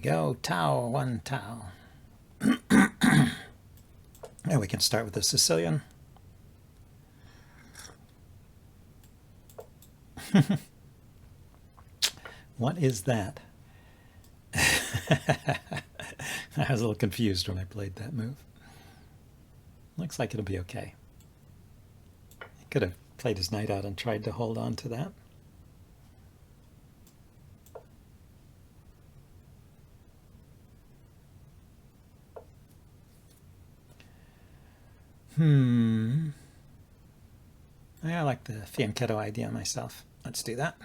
go. Tau, 1 tau. And we can start with the Sicilian. What is that? I was a little confused when I played that move. Looks like it'll be okay. He could have played his knight out and tried to hold on to that. I like the fianchetto idea myself. Let's do that.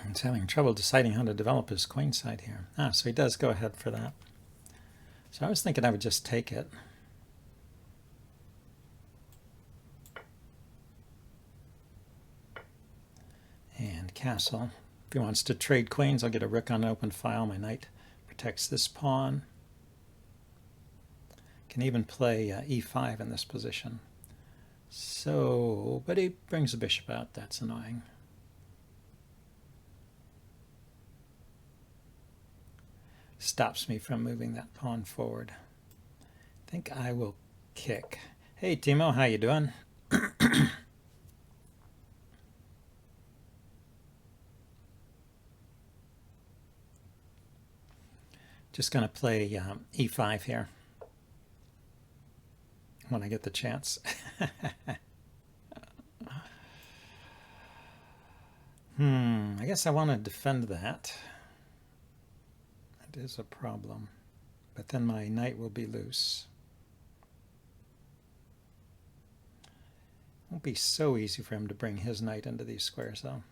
He's having trouble deciding how to develop his queenside here. So he does go ahead for that. So I was thinking I would just take it. And castle. If he wants to trade queens, I'll get a rook on an open file. My knight protects this pawn. Can even play e5 in this position. So, but he brings the bishop out. That's annoying. Stops me from moving that pawn forward. I think I will kick. Hey Timo, how you doing? Just going to play e5 here when I get the chance. I guess I want to defend that. That is a problem. But then my knight will be loose. Won't be so easy for him to bring his knight into these squares, though.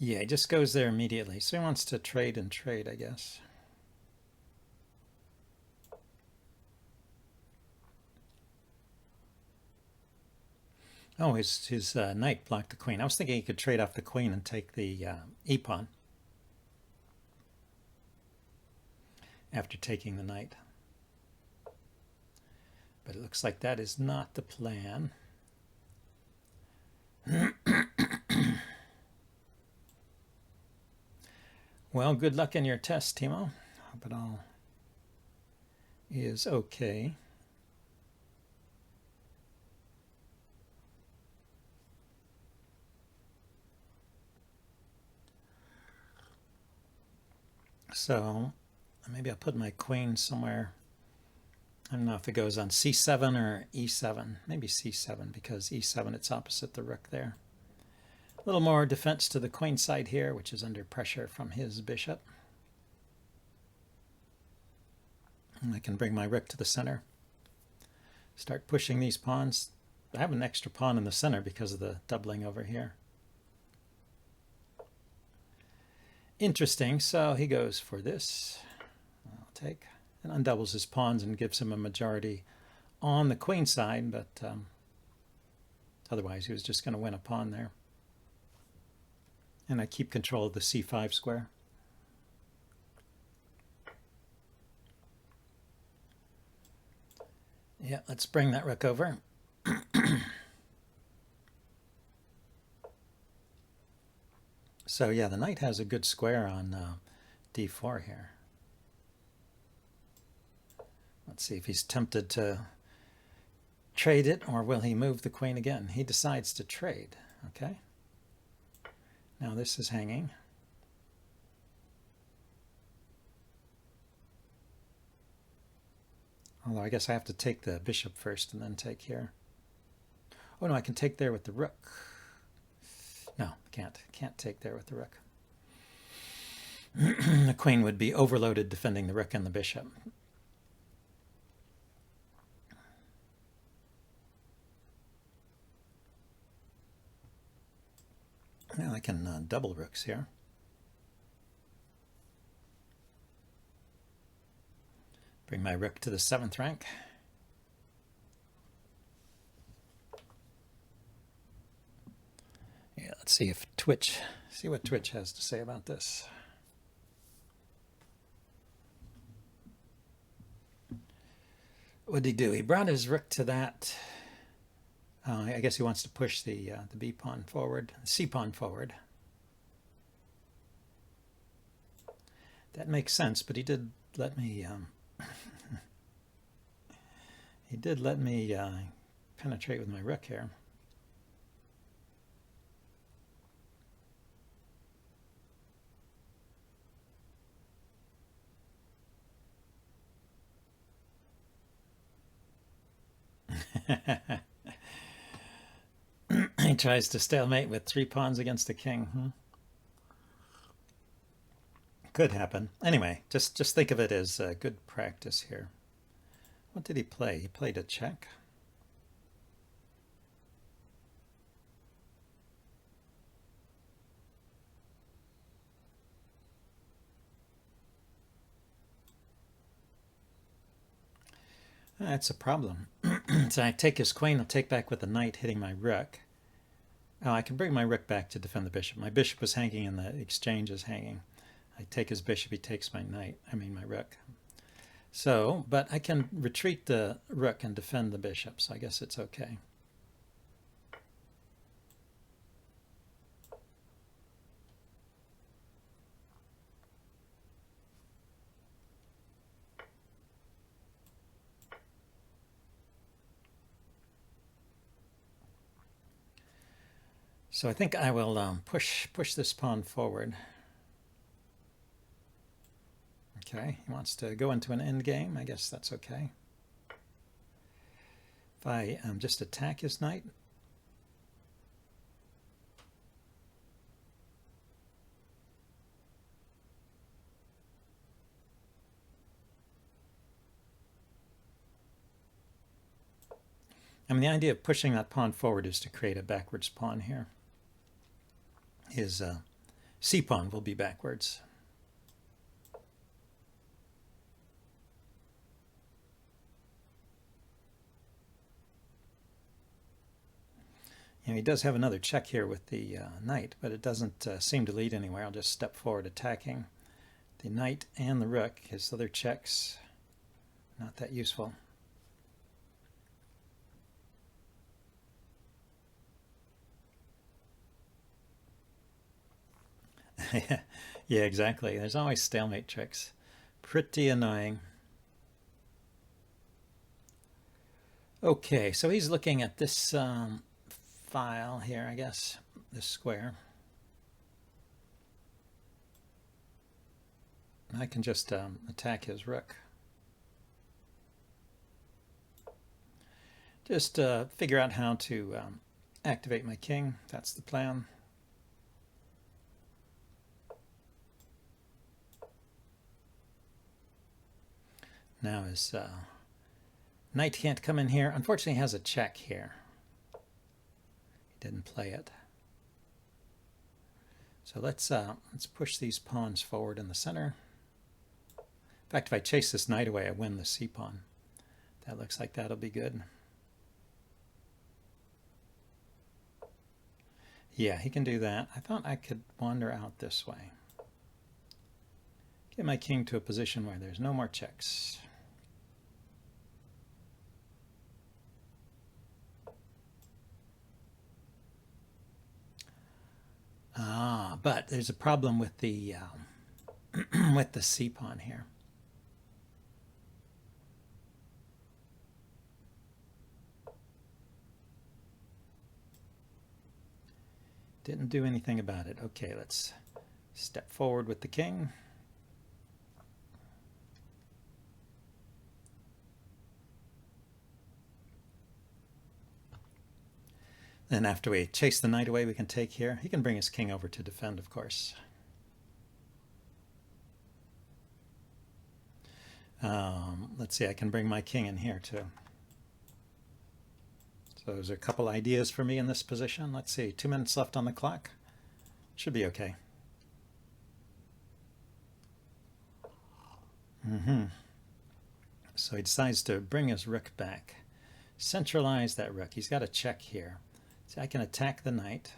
Yeah, he just goes there immediately. So he wants to trade and trade, I guess. Oh, his knight blocked the queen. I was thinking he could trade off the queen and take the e-pawn after taking the knight. But it looks like that is not the plan. Well, good luck in your test, Timo. Hope it all is okay. So maybe I'll put my queen somewhere. I don't know if it goes on c7 or e7. Maybe c7, because e7, it's opposite the rook there. A little more defense to the queen side here, which is under pressure from his bishop. And I can bring my rook to the center. Start pushing these pawns. I have an extra pawn in the center because of the doubling over here. Interesting. So he goes for this. I'll take. And undoubles his pawns and gives him a majority on the queen side, but otherwise he was just going to win a pawn there. And I keep control of the c5 square. Yeah, let's bring that rook over. So yeah, the knight has a good square on d4 here. Let's see if he's tempted to trade it, or will he move the queen again? He decides to trade. Okay. Now this is hanging. Although I guess I have to take the bishop first and then take here. Oh no, I can take there with the rook. No, can't take there with the rook. The queen would be overloaded defending the rook and the bishop. Well, I can double rooks here. Bring my rook to the 7th rank. Yeah, let's see if see what Twitch has to say about this. What did he do? He brought his rook to that. I guess he wants to push the B pawn forward, the C pawn forward. That makes sense, but he did let me. He did let me penetrate with my rook here. He tries to stalemate with 3 pawns against a king. Could happen. Anyway, just think of it as good practice here. What did he play? He played a check. That's a problem. So I take his queen, I'll take back with the knight hitting my rook. Oh, I can bring my rook back to defend the bishop. My bishop was hanging and the exchange is hanging. I take his bishop, he takes my my rook. So, but I can retreat the rook and defend the bishop, so I guess it's okay. So I think I will push this pawn forward. Okay, he wants to go into an endgame. I guess that's okay. If I just attack his knight. I mean, the idea of pushing that pawn forward is to create a backwards pawn here. His C pawn will be backwards. You know, he does have another check here with the knight, but it doesn't seem to lead anywhere. I'll just step forward attacking the knight and the rook. His other checks, not that useful. Yeah, exactly. There's always stalemate tricks. Pretty annoying. Okay, so he's looking at this file here, I guess, this square. I can just attack his rook. Just figure out how to activate my king. That's the plan. Now his knight can't come in here. Unfortunately, he has a check here. He didn't play it. So let's push these pawns forward in the center. In fact, if I chase this knight away, I win the C pawn. That looks like that'll be good. Yeah, he can do that. I thought I could wander out this way. Get my king to a position where there's no more checks. But there's a problem with the with the C pawn here. Didn't do anything about it. Okay, let's step forward with the king. Then after we chase the knight away, we can take here. He can bring his king over to defend, of course. Let's see, I can bring my king in here too. So there's a couple ideas for me in this position. Let's see, 2 minutes left on the clock. Should be okay. So he decides to bring his rook back. Centralize that rook. He's got a check here. See, I can attack the knight.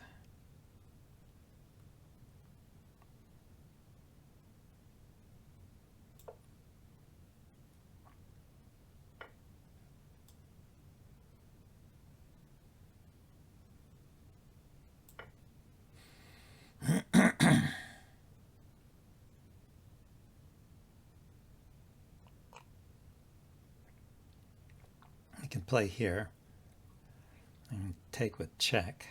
I can play here and take with check,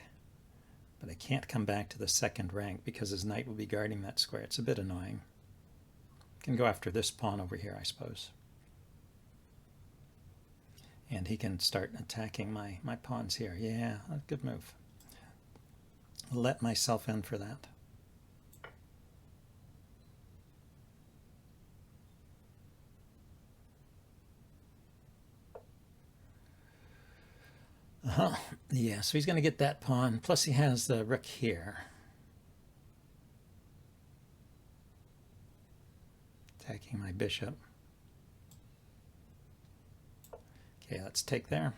but I can't come back to the second rank because his knight will be guarding that square. It's a bit annoying. I can go after this pawn over here, I suppose. And he can start attacking my pawns here. Yeah, a good move. Let myself in for that. Yeah, so he's going to get that pawn. Plus he has the rook here. Attacking my bishop. Okay, let's take there.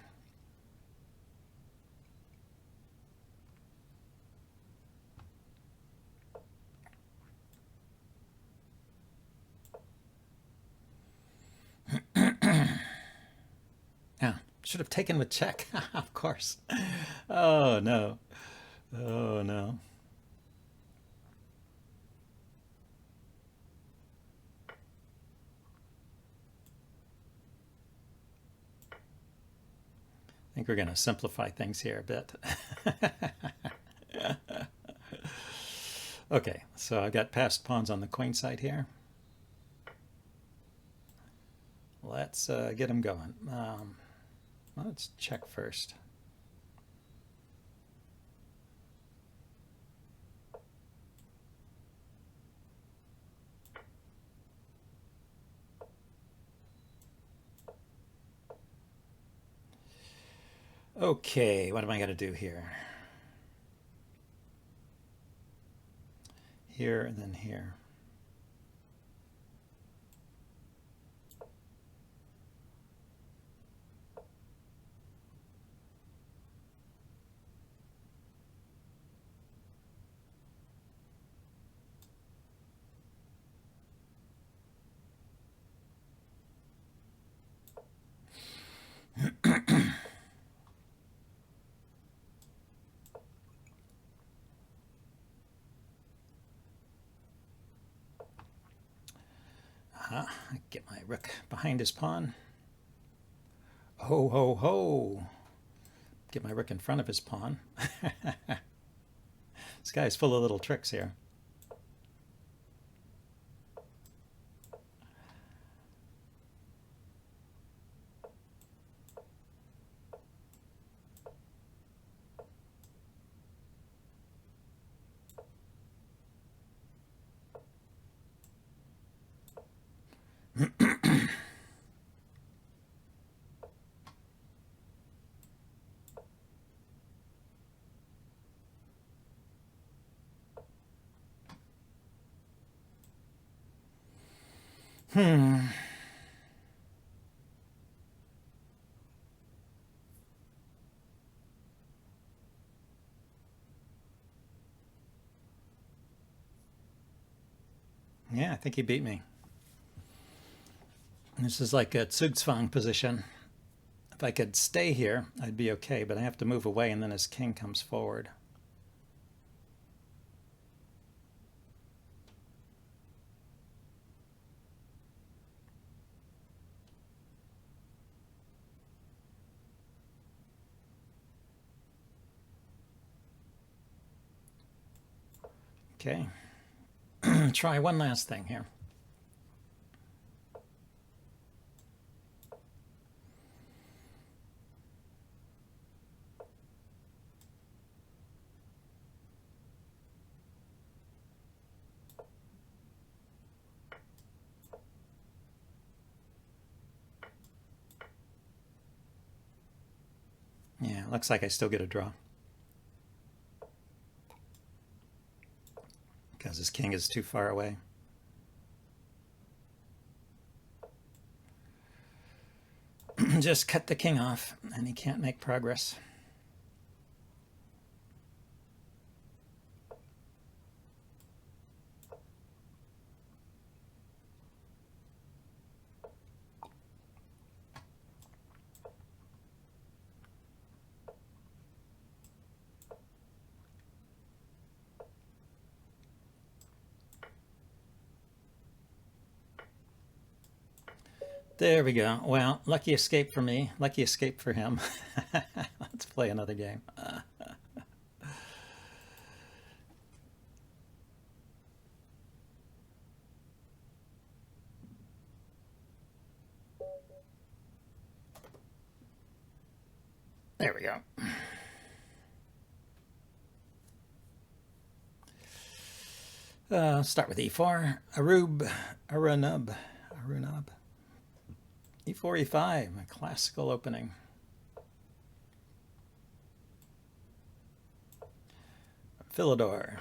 Yeah, should have taken with check, of course. Oh no. Oh no. I think we're going to simplify things here a bit. Okay, so I've got passed pawns on the queen side here. Let's get him going. Let's check first. Okay, what am I going to do here? Here and then here. Get my rook behind his pawn. Ho, ho, ho. Get my rook in front of his pawn. This guy's full of little tricks here. Yeah, I think he beat me. This is like a Zugzwang position. If I could stay here, I'd be okay, but I have to move away and then his king comes forward. Okay. Try one last thing here. Yeah, looks like I still get a draw. because his king is too far away. Just cut the king off and he can't make progress. There we go. Well, lucky escape for me. Lucky escape for him. Let's play another game. There we go. Start with e4. Arunub. E4, E5, a classical opening. Philidor.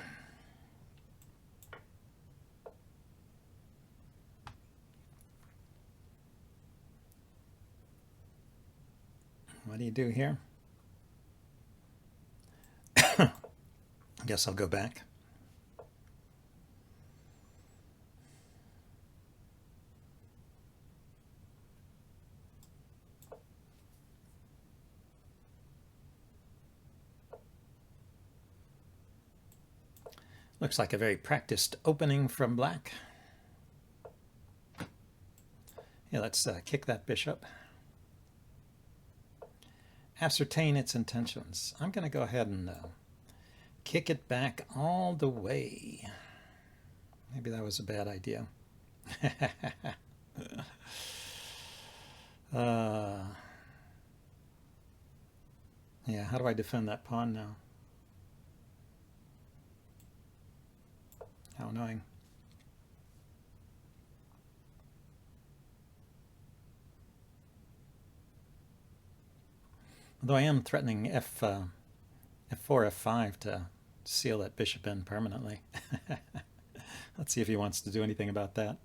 What do you do here? I guess I'll go back. Looks like a very practiced opening from black. Yeah, let's kick that bishop. Ascertain its intentions. I'm going to go ahead and kick it back all the way. Maybe that was a bad idea. Yeah, how do I defend that pawn now? How annoying. Although I am threatening F4, F5 to seal that bishop in permanently. Let's see if he wants to do anything about that.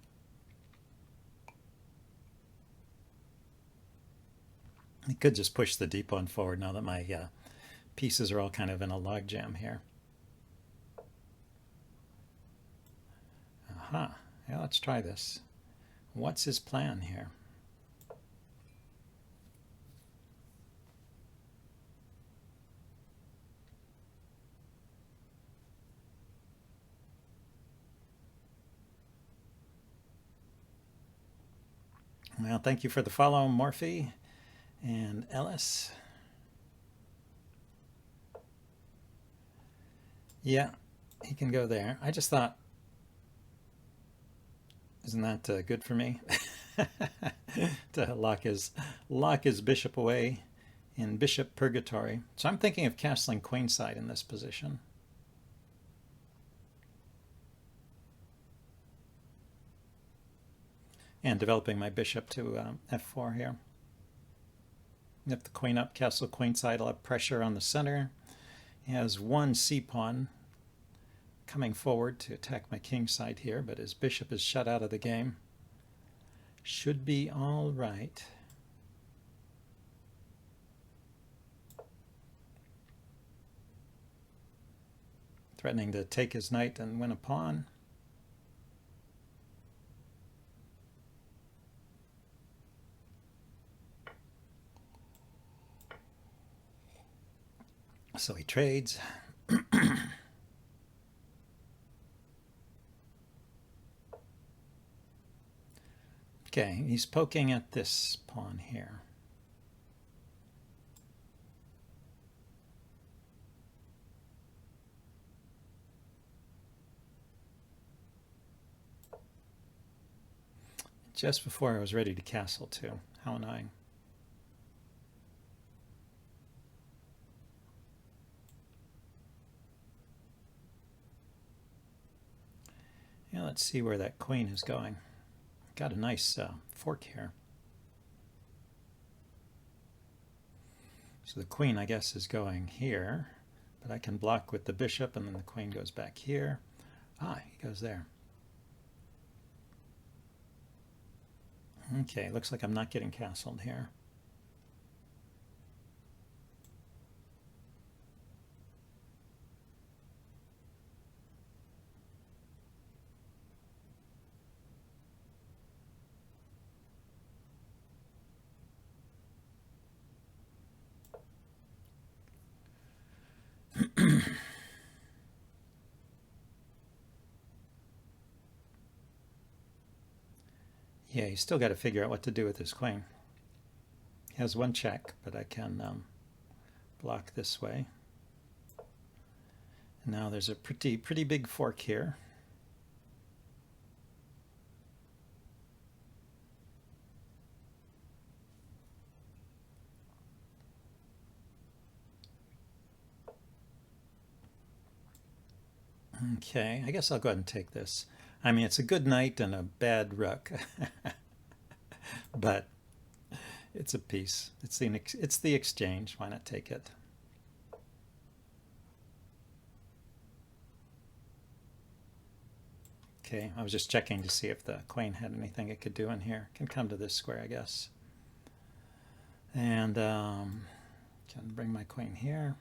He could just push the d pawn forward now that my pieces are all kind of in a logjam here. Aha. Yeah, let's try this. What's his plan here? Well, thank you for the follow, Morphe and Ellis. Yeah, he can go there. I just thought, isn't that good for me? To lock his bishop away in bishop purgatory. So I'm thinking of castling queenside in this position. And developing my bishop to f4 here. If the queen up, castle queenside, I'll have pressure on the center. He has one c-pawn coming forward to attack my king side here, but his bishop is shut out of the game. Should be all right. Threatening to take his knight and win a pawn. So he trades. Okay, he's poking at this pawn here. Just before I was ready to castle too. How annoying. Yeah, let's see where that queen is going. Got a nice fork here. So the queen, I guess, is going here, but I can block with the bishop, and then the queen goes back here. Ah, he goes there. Okay, looks like I'm not getting castled here. Yeah, he's still got to figure out what to do with his queen. He has one check, but I can block this way. And now there's a pretty big fork here. Okay, I guess I'll go ahead and take this. I mean, it's a good knight and a bad rook, but it's a piece. It's the exchange. Why not take it? Okay, I was just checking to see if the queen had anything it could do in here. Can come to this square, I guess. And can bring my queen here.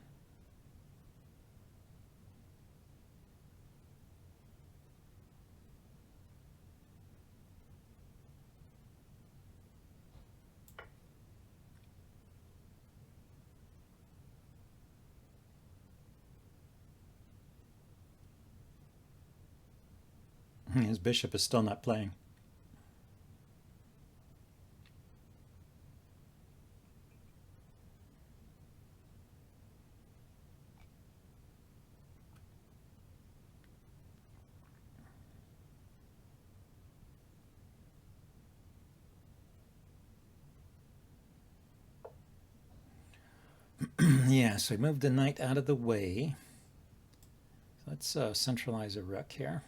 His bishop is still not playing. Yeah, so we moved the knight out of the way. Let's centralize a rook here.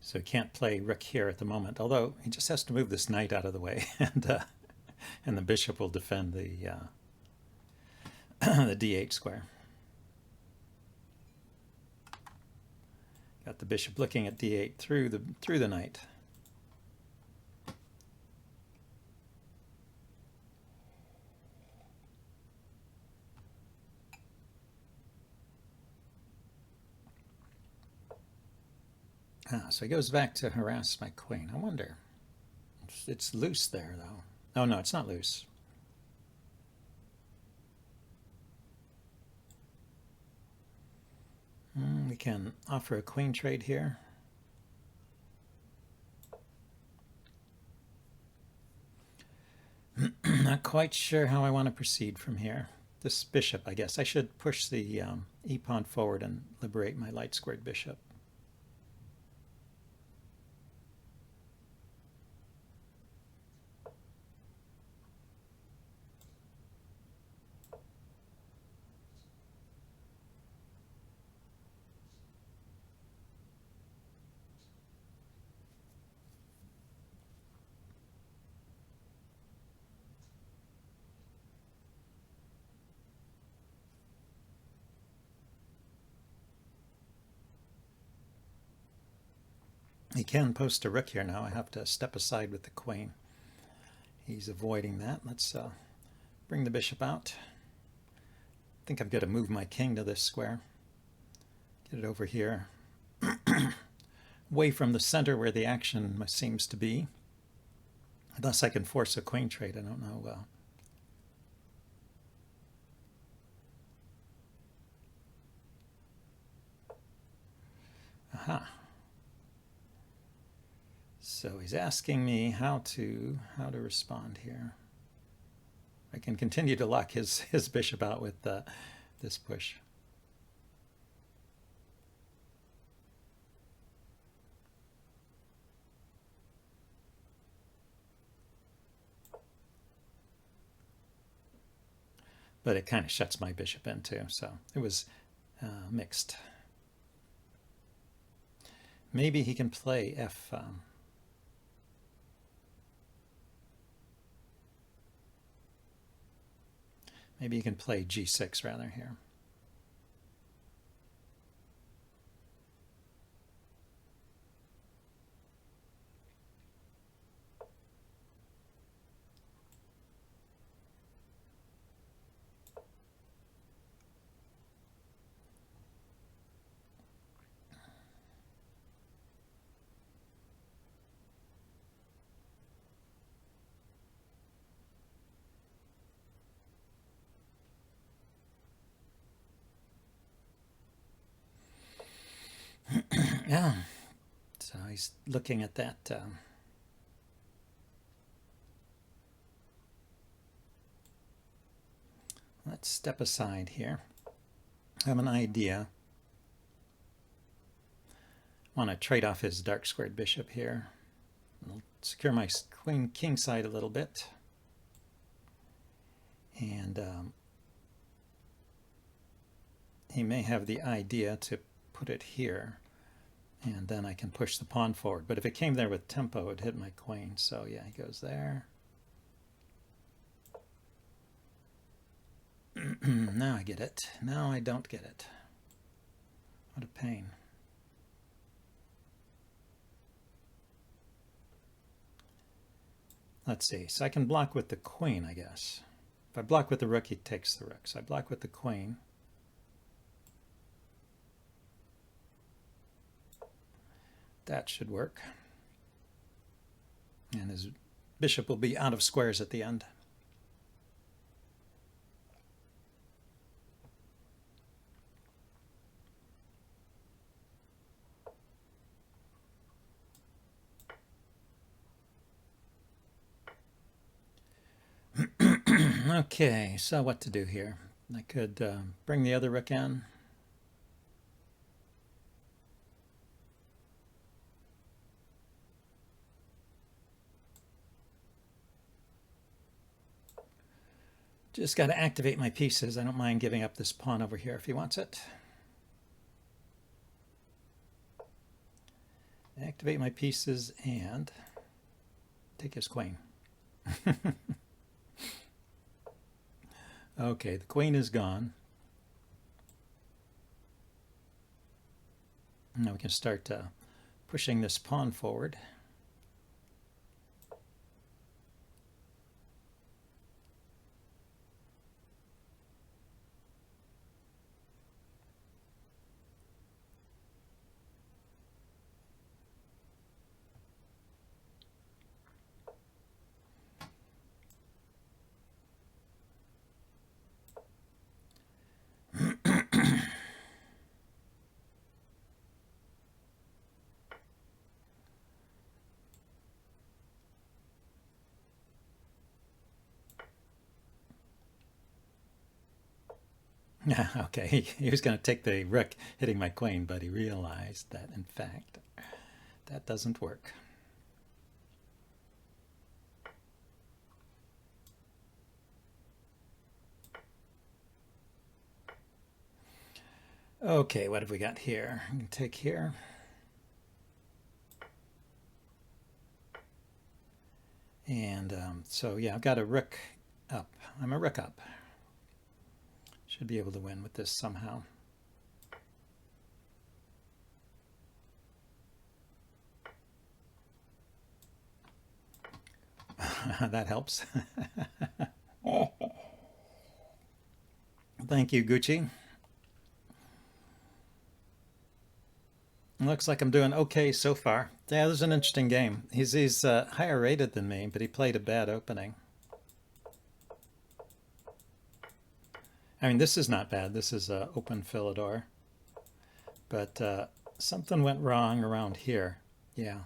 So he can't play rook here at the moment, although he just has to move this knight out of the way, and the bishop will defend the the d8 square. Got the bishop looking at d8 through the knight. So he goes back to harass my queen. I wonder. It's loose there, though. Oh, no, it's not loose. We can offer a queen trade here. Not quite sure how I want to proceed from here. This bishop, I guess. I should push the e-pawn forward and liberate my light-squared bishop. He can post a rook here now. I have to step aside with the queen. He's avoiding that. Let's bring the bishop out. I think I've got to move my king to this square. Get it over here. Away from the center where the action seems to be. Unless I can force a queen trade, I don't know. Aha. So he's asking me how to respond here. I can continue to lock his bishop out with this push. But it kind of shuts my bishop in too, so it was mixed. Maybe he can play F. Maybe he can play G6 rather here. Yeah, so he's looking at that. Let's step aside here. I have an idea. I want to trade off his dark squared bishop here. I'll secure my queen king side a little bit. And he may have the idea to put it here, and then I can push the pawn forward. But if it came there with tempo, it would hit my queen. So yeah, he goes there. Now I get it. Now I don't get it. What a pain. Let's see. So I can block with the queen, I guess. If I block with the rook, he takes the rook. So I block with the queen. That should work. And his bishop will be out of squares at the end. Okay, so what to do here? I could bring the other rook in. Just got to activate my pieces. I don't mind giving up this pawn over here if he wants it. Activate my pieces and take his queen. Okay, the queen is gone. Now we can start pushing this pawn forward. Okay, he was going to take the rook hitting my queen, but he realized that, in fact, that doesn't work. Okay, what have we got here? I can take here. And so, yeah, I've got a rook up. I'm a rook up. Should be able to win with this somehow. That helps. Thank you, Gucci. Looks like I'm doing okay so far. Yeah, this is an interesting game. He's higher rated than me, but he played a bad opening. I mean, this is not bad. This is open Philidor. But something went wrong around here. Yeah.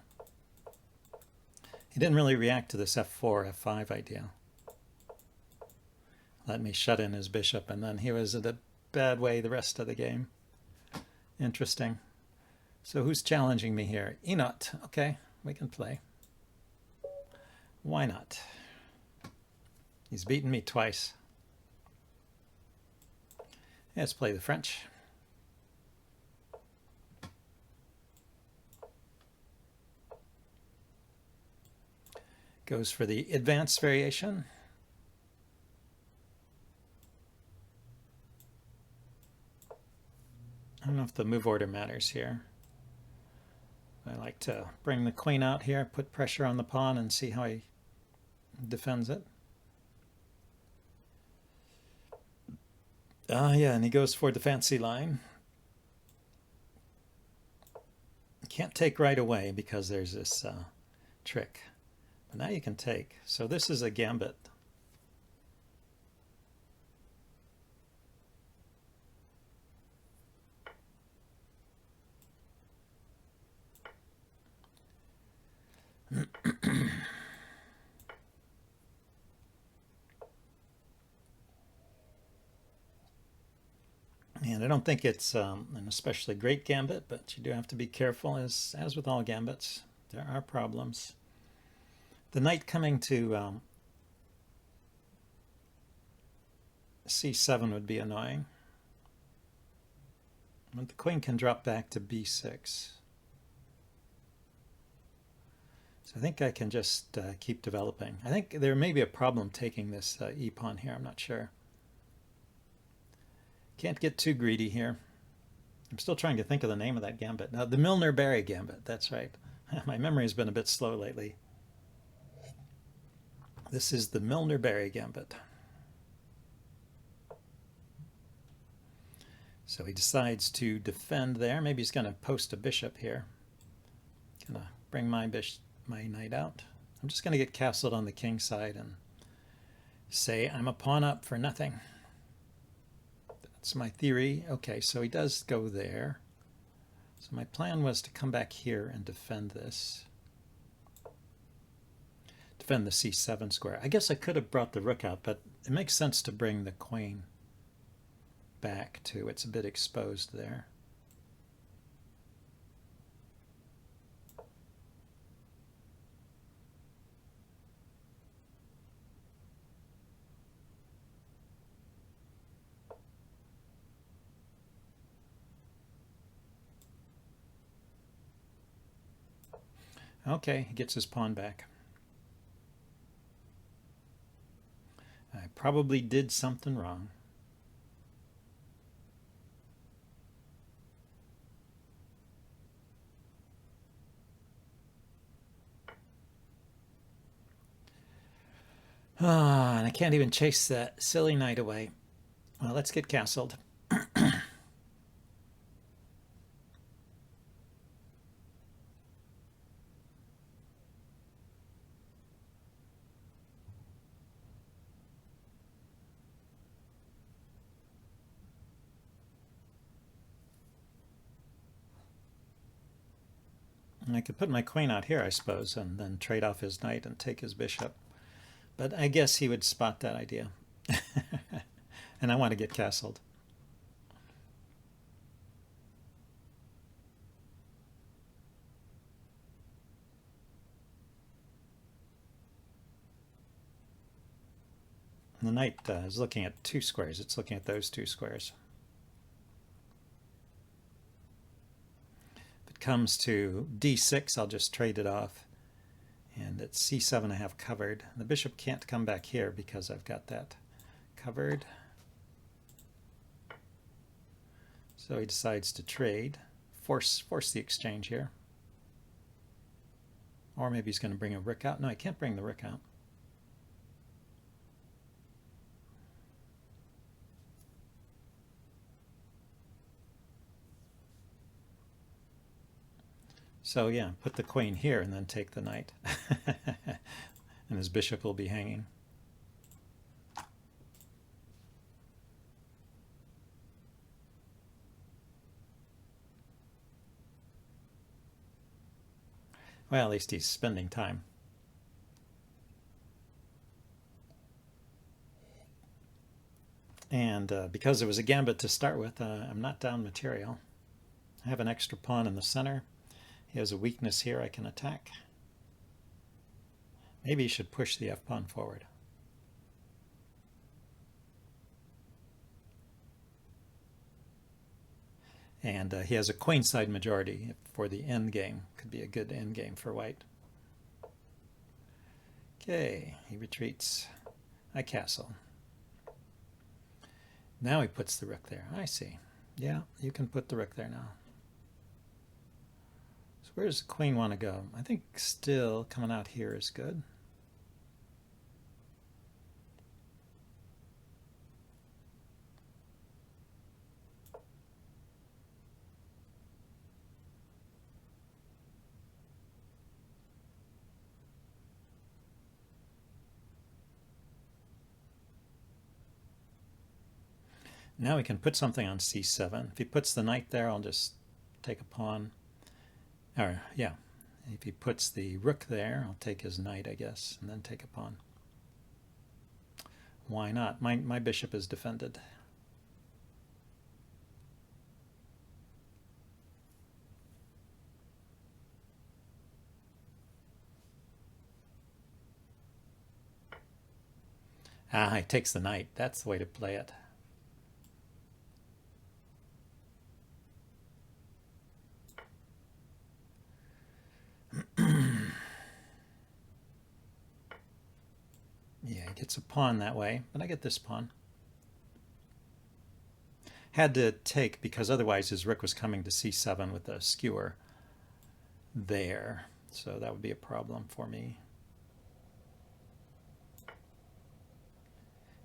He didn't really react to this f4, f5 idea. Let me shut in his bishop, and then he was in a bad way the rest of the game. Interesting. So who's challenging me here? Enot. Okay, we can play. Why not? He's beaten me twice. Let's play the French. Goes for the advanced variation. I don't know if the move order matters here. I like to bring the queen out here, put pressure on the pawn, and see how he defends it. Yeah, and he goes for the fancy line. Can't take right away because there's this trick. But now you can take. So this is a gambit. And I don't think it's an especially great gambit, but you do have to be careful, as with all gambits. There are problems. The knight coming to c7 would be annoying. But the queen can drop back to b6. So I think I can just keep developing. I think there may be a problem taking this e-pawn here. I'm not sure. Can't get too greedy here. I'm still trying to think of the name of that gambit. Now, the Milner-Barry gambit, that's right. My memory has been a bit slow lately. This is the Milner-Barry gambit. So he decides to defend there. Maybe he's going to post a bishop here. Going to bring my knight out. I'm just going to get castled on the king side and say I'm a pawn up for nothing. That's my theory. Okay, so he does go there. So my plan was to come back here and defend this. Defend the c7 square. I guess I could have brought the rook out, but it makes sense to bring the queen back too. It's a bit exposed there. Okay, he gets his pawn back. I probably did something wrong. And I can't even chase that silly knight away. Well, let's get castled. And I could put my queen out here, I suppose, and then trade off his knight and take his bishop. But I guess he would spot that idea. And I want to get castled. The knight is looking at two squares. It's looking at those two squares. If it comes to d6, I'll just trade it off. And at c7 I have covered. The bishop can't come back here because I've got that covered. So he decides to trade, force the exchange here. Or maybe he's going to bring a rook out. No, I can't bring the rook out. So yeah, put the queen here and then take the knight. And his bishop will be hanging. Well, at least he's spending time. And because it was a gambit to start with, I'm not down material. I have an extra pawn in the center. He has a weakness here I can attack. Maybe he should push the f-pawn forward. And he has a queenside majority for the end game. Could be a good end game for white. Okay, he retreats. I castle. Now he puts the rook there. I see. Yeah, you can put the rook there now. So where does the queen want to go? I think still coming out here is good. Now we can put something on c7. If he puts the knight there, I'll just take a pawn. Or, yeah, if he puts the rook there, I'll take his knight, I guess, and then take a pawn. Why not? My bishop is defended. Ah, he takes the knight. That's the way to play it. Yeah, he gets a pawn that way, but I get this pawn. Had to take, because otherwise his rook was coming to c7 with a skewer there. So that would be a problem for me.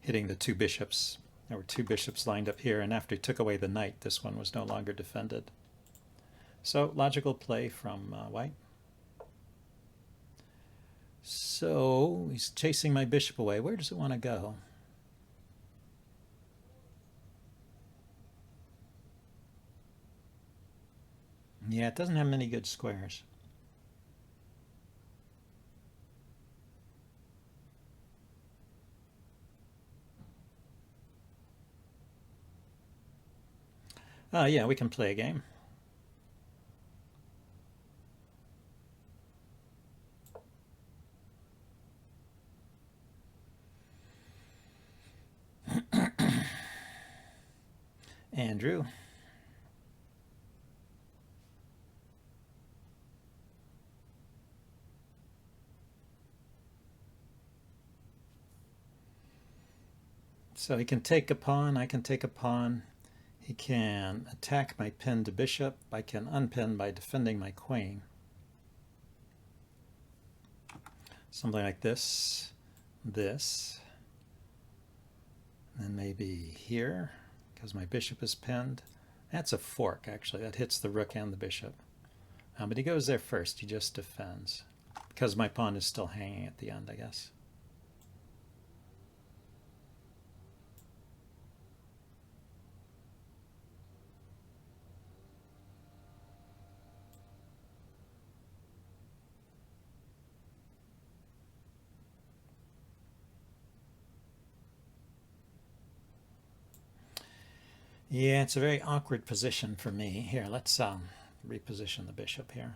Hitting the two bishops. There were two bishops lined up here, and after he took away the knight, this one was no longer defended. So, logical play from white. So, he's chasing my bishop away. Where does it want to go? Yeah, it doesn't have many good squares. Yeah, we can play a game. Andrew. So he can take a pawn, I can take a pawn. He can attack my pinned bishop. I can unpin by defending my queen. Something like this, this, and then maybe here, because my bishop is pinned. That's a fork, actually. That hits the rook and the bishop. But he goes there first. He just defends, because my pawn is still hanging at the end, I guess. Yeah, it's a very awkward position for me. Here, let's reposition the bishop here.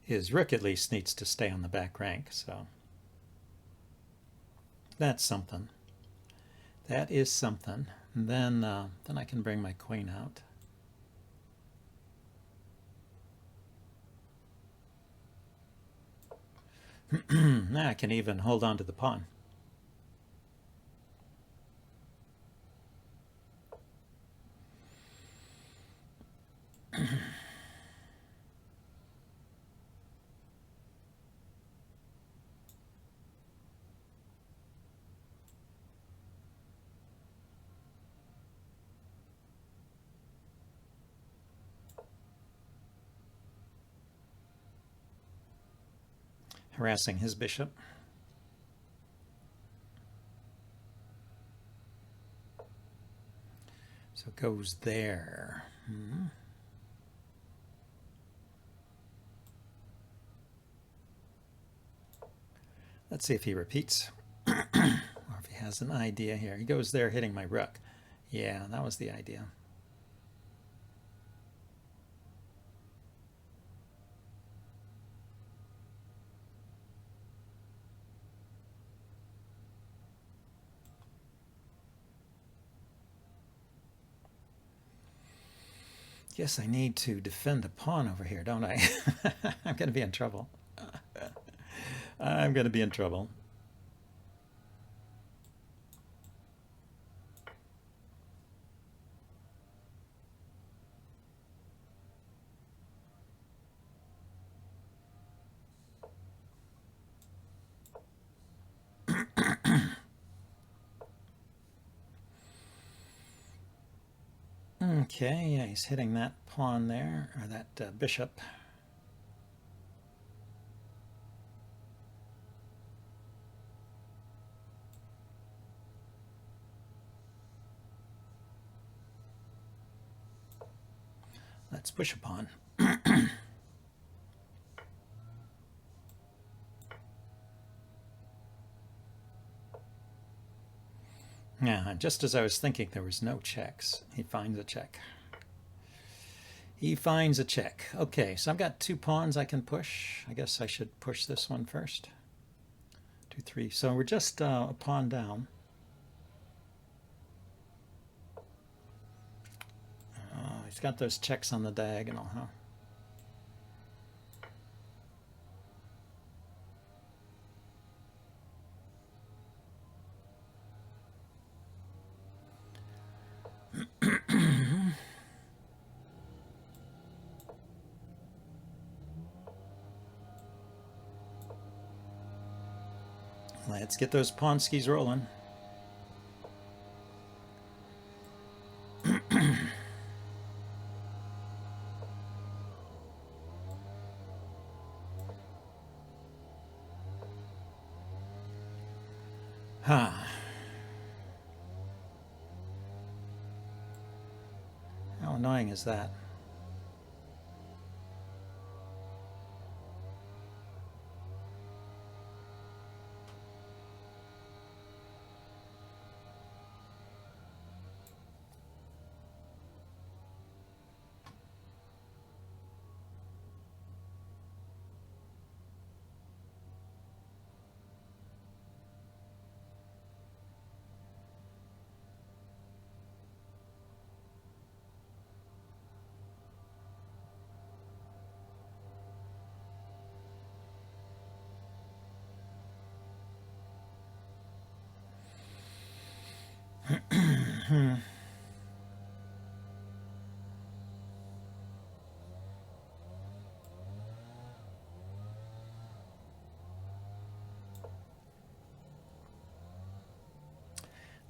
His rook at least needs to stay on the back rank, so that's something. That is something. And then I can bring my queen out. Now I can even hold on to the pawn. Harassing his bishop. So it goes there. Let's see if he repeats. Or if he has an idea here. He goes there hitting my rook. Yeah, that was the idea. Guess I need to defend a pawn over here, don't I? I'm going to be in trouble. I'm going to be in trouble. Okay, yeah, he's hitting that pawn there, or that bishop. Let's push a pawn. Yeah, just as I was thinking there was no checks, he finds a check. He finds a check. Okay, so I've got 2 pawns I can push. I guess I should push this one first. 2, 3. So we're just a pawn down. He's got those checks on the diagonal, huh? Let's get those pawn skis rolling. Huh. How annoying is that?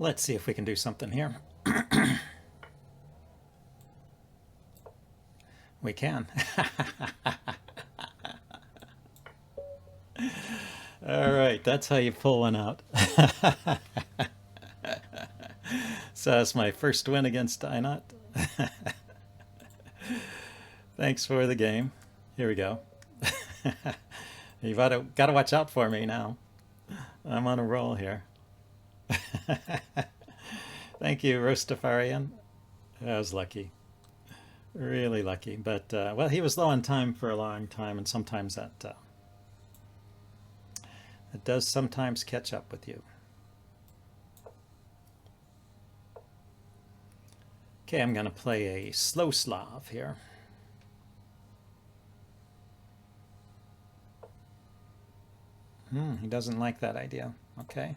Let's see if we can do something here. We can. All right, that's how you pull one out. So that's my first win against Einot. Thanks for the game. Here we go. You've got to watch out for me now. I'm on a roll here. Thank you, Rostafarian. I was lucky. Really lucky. But, well, he was low on time for a long time, and sometimes that it does sometimes catch up with you. Okay, I'm going to play a slow Slav here. He doesn't like that idea. Okay.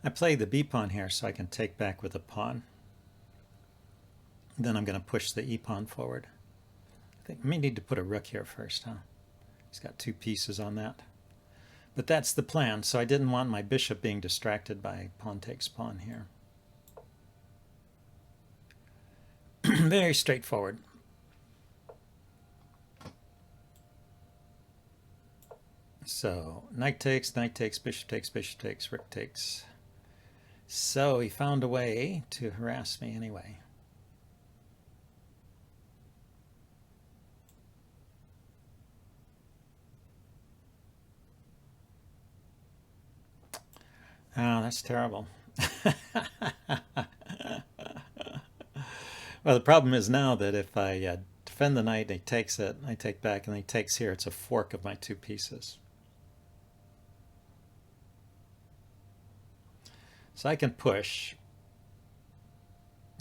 I play the B pawn here so I can take back with a pawn. Then I'm going to push the E pawn forward. I think I may need to put a rook here first, huh? He's got 2 pieces on that. But that's the plan, so I didn't want my bishop being distracted by pawn takes pawn here. Very straightforward. So knight takes, bishop takes, rook takes. So he found a way to harass me anyway. Oh, that's terrible. Well, the problem is now that if I defend the knight and he takes it, I take back, and he takes here, it's a fork of my two pieces. So I can push.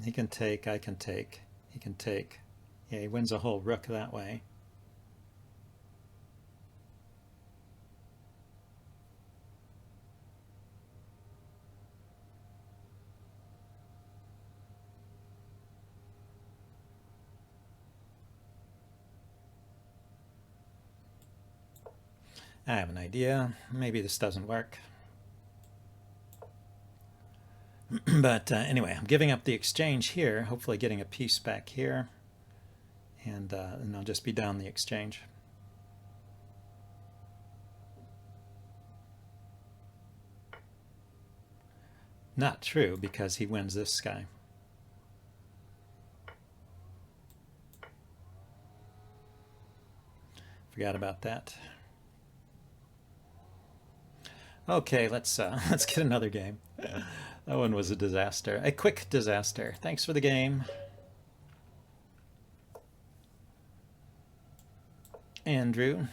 He can take, I can take, he can take. Yeah, he wins a whole rook that way. I have an idea. Maybe this doesn't work. But anyway, I'm giving up the exchange here, hopefully getting a piece back here. And I'll just be down the exchange. Not true, because he wins this guy. Forgot about that. Okay, let's get another game. That one was a disaster. A quick disaster. Thanks for the game. Andrew.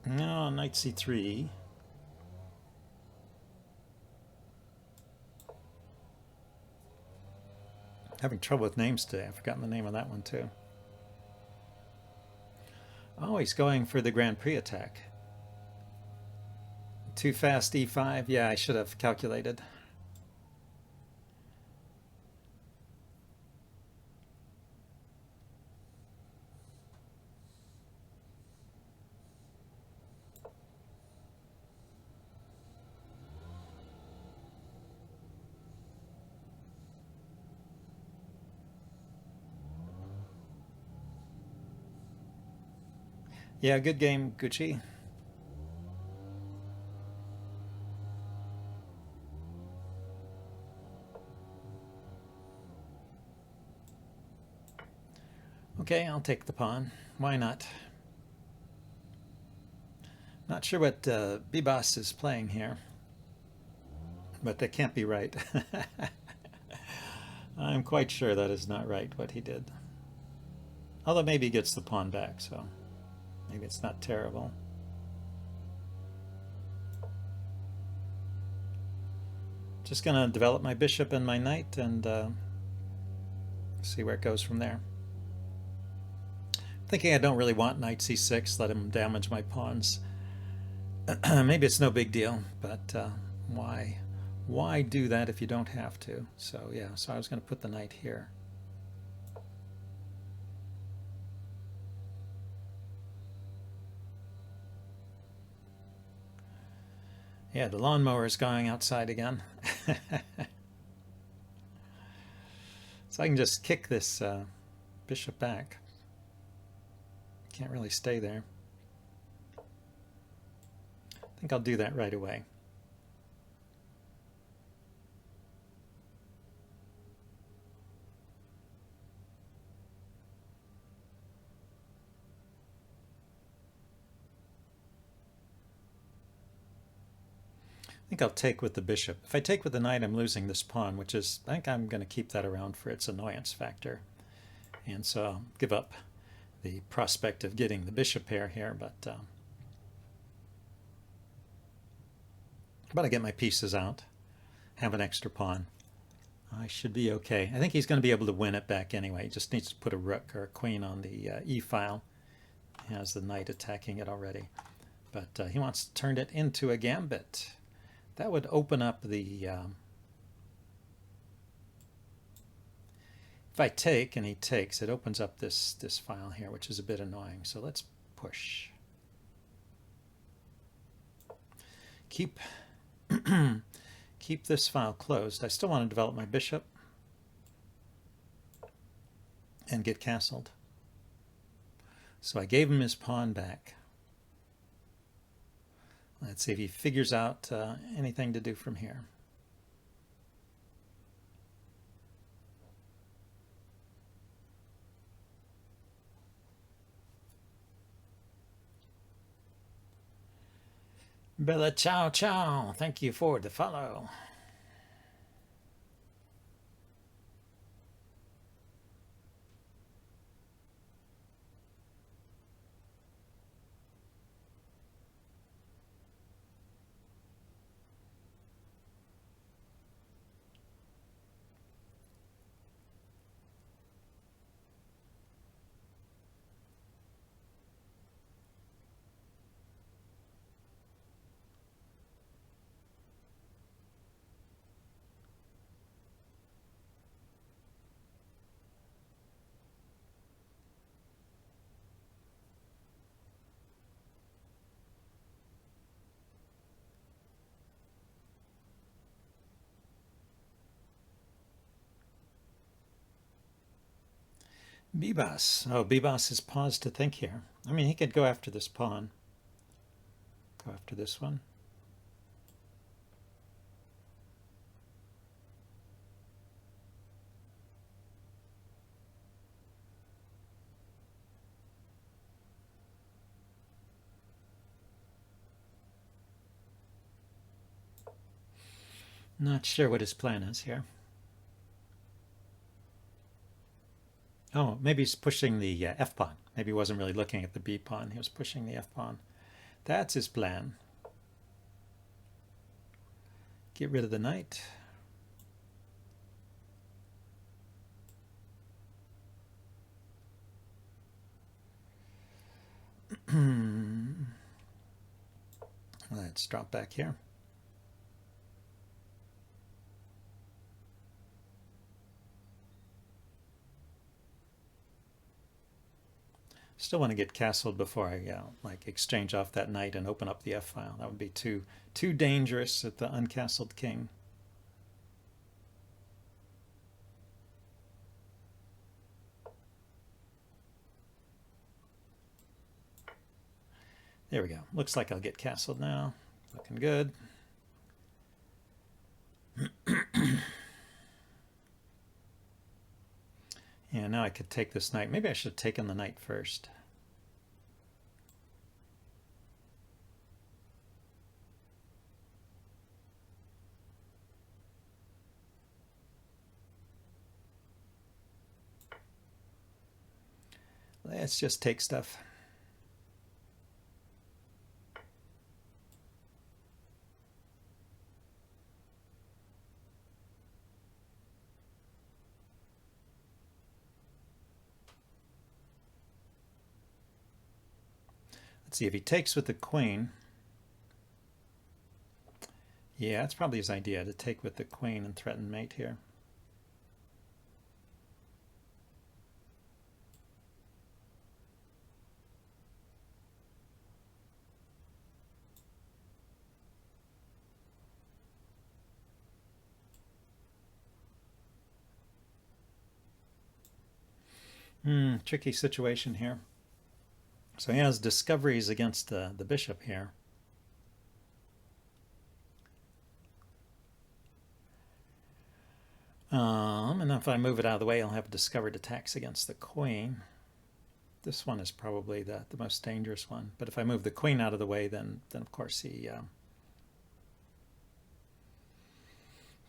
No, knight c3. Having trouble with names today. I've forgotten the name of that one too. Oh, he's going for the Grand Prix attack. Too fast e5. Yeah, I should have calculated. Yeah, good game, Gucci. Okay, I'll take the pawn. Why not? Not sure what Bibas is playing here, but that can't be right. I'm quite sure that is not right what he did. Although maybe he gets the pawn back, so maybe it's not terrible. Just gonna develop my bishop and my knight and see where it goes from there. Thinking I don't really want knight c6, let him damage my pawns. Maybe it's no big deal, but why do that if you don't have to? So yeah, so I was going to put the knight here. Yeah, the lawnmower is going outside again. So I can just kick this bishop back. Can't really stay there. I think I'll do that right away. I think I'll take with the bishop. If I take with the knight, I'm losing this pawn, which is, I think I'm going to keep that around for its annoyance factor. And so I'll give up the prospect of getting the bishop pair here, but I get my pieces out, have an extra pawn. I should be okay. I think he's going to be able to win it back anyway. He just needs to put a rook or a queen on the e-file. He has the knight attacking it already. But he wants to turn it into a gambit. That would open up the... if I take and he takes, it opens up this file here, which is a bit annoying. So let's push. Keep this file closed. I still want to develop my bishop and get castled. So I gave him his pawn back. Let's see if he figures out anything to do from here. Bella Ciao Ciao, thank you for the follow. Bebas. Oh, Bebas has paused to think here. I mean, he could go after this pawn. Go after this one. Not sure what his plan is here. Oh, maybe he's pushing the f-pawn. Maybe he wasn't really looking at the b-pawn. He was pushing the f-pawn. That's his plan. Get rid of the knight. Let's drop back here. Still want to get castled before I like exchange off that knight and open up the f-file. That would be too dangerous at the uncastled king. There we go. Looks like I'll get castled now. Looking good. Yeah, now I could take this knight. Maybe I should have taken the knight first. Let's just take stuff. Let's see if he takes with the queen. Yeah, that's probably his idea, to take with the queen and threaten mate here. Tricky situation here. So he has discoveries against the bishop here. And if I move it out of the way, I'll have discovered attacks against the queen. This one is probably the most dangerous one. But if I move the queen out of the way, then of course he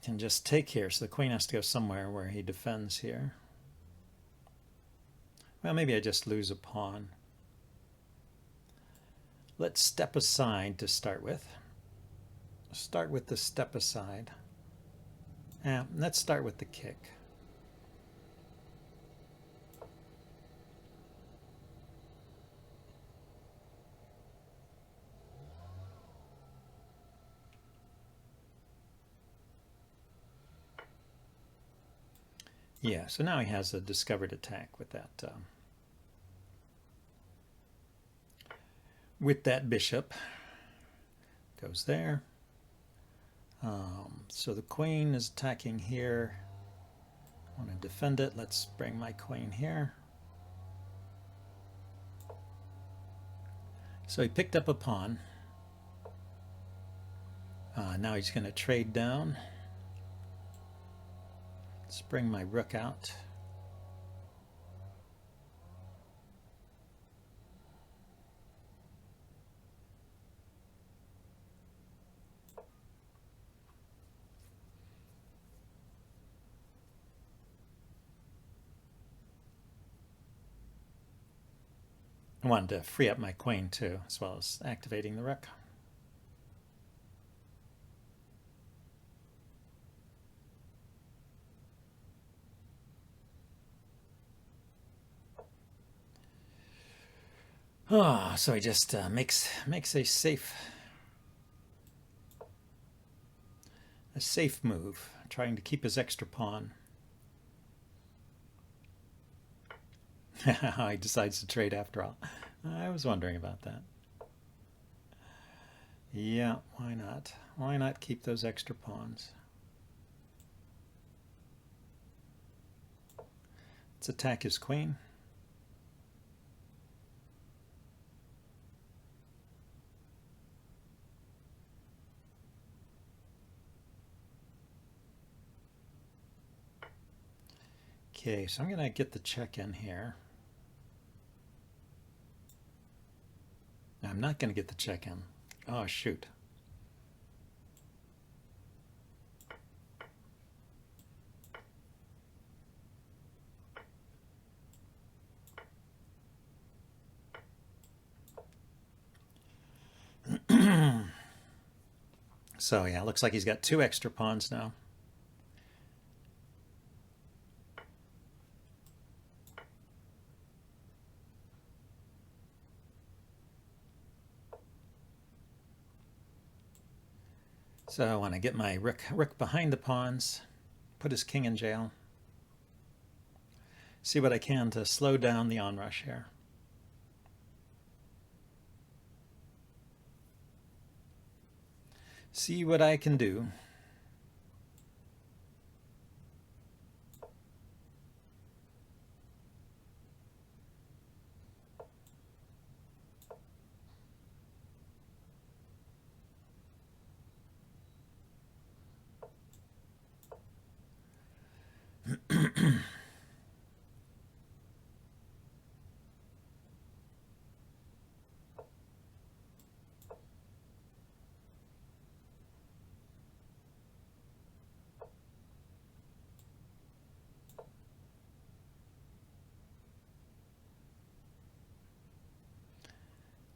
can just take here. So the queen has to go somewhere where he defends here. Well, maybe I just lose a pawn. Let's step aside to start with. Start with the step aside. Let's start with the kick. Yeah, so now he has a discovered attack with that bishop. Goes there. So the queen is attacking here. I want to defend it. Let's bring my queen here. So he picked up a pawn. Now he's going to trade down. Let's bring my rook out. I wanted to free up my queen too, as well as activating the rook. Oh, so he just makes a safe move, trying to keep his extra pawn. He decides to trade after all. I was wondering about that. Yeah, why not? Why not keep those extra pawns? Let's attack his queen. Okay, so I'm going to get the check in here. No, I'm not going to get the check in. Oh, shoot. So yeah, looks like he's got 2 extra pawns now. So I want to get my rook behind the pawns, put his king in jail. See what I can to slow down the onrush here. See what I can do.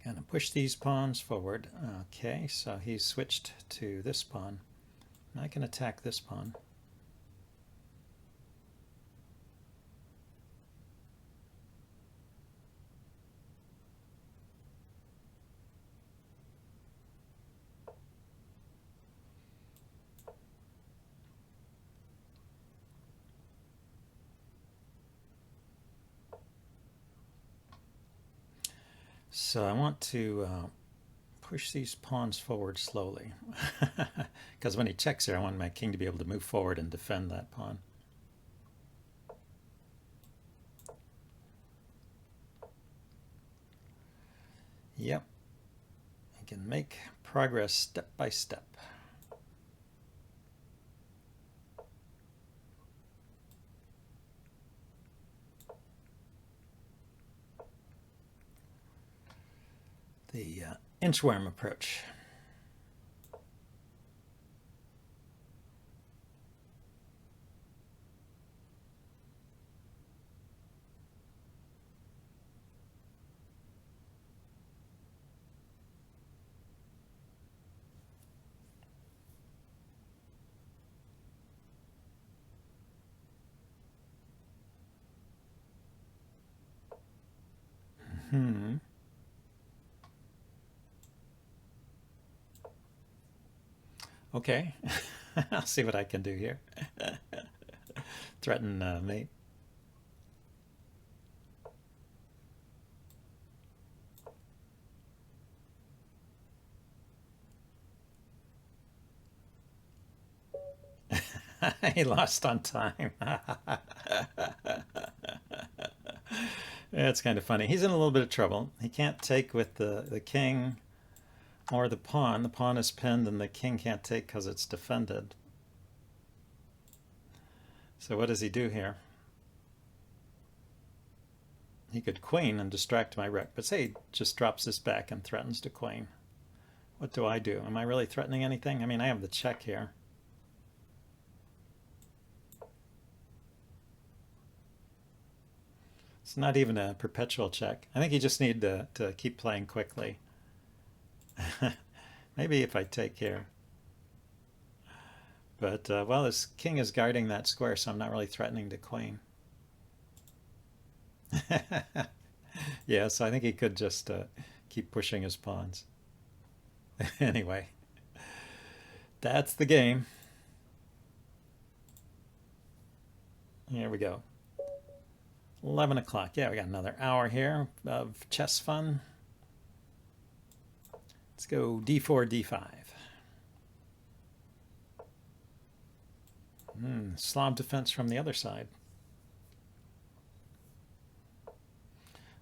Kind of push these pawns forward. Okay, so he's switched to this pawn. I can attack this pawn. So I want to push these pawns forward slowly. Because when he checks here, I want my king to be able to move forward and defend that pawn. Yep. I can make progress step by step. The inchworm approach. Okay, I'll see what I can do here. Threaten mate. He lost on time. It's kind of funny. He's in a little bit of trouble. He can't take with the king Or the pawn. The pawn is pinned and the king can't take because it's defended. So what does he do here? He could queen and distract my rook, but say he just drops this back and threatens to queen. What do I do? Am I really threatening anything? I mean, I have the check here. It's not even a perpetual check. I think you just need to keep playing quickly. Maybe if I take here. But, well, his king is guarding that square, so I'm not really threatening to queen. Yeah, so I think he could just keep pushing his pawns. Anyway, that's the game. Here we go. 11 o'clock. Yeah, we got another hour here of chess fun. Let's go d4, d5. Slav defense from the other side.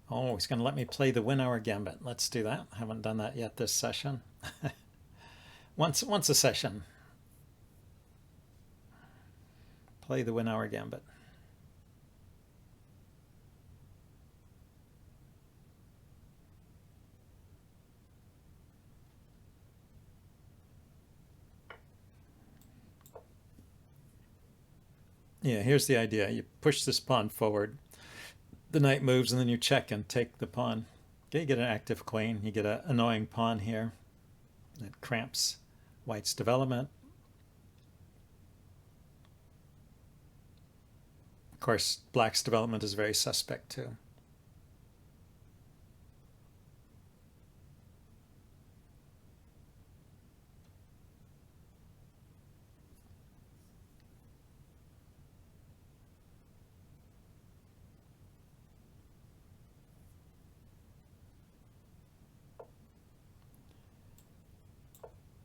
Oh, he's going to let me play the win-hour gambit. Let's do that. I haven't done that yet this session. once a session. Play the win-hour gambit. Yeah, here's the idea. You push this pawn forward. The knight moves, and then you check and take the pawn. Okay, you get an active queen. You get an annoying pawn here that cramps white's development. Of course, black's development is very suspect too.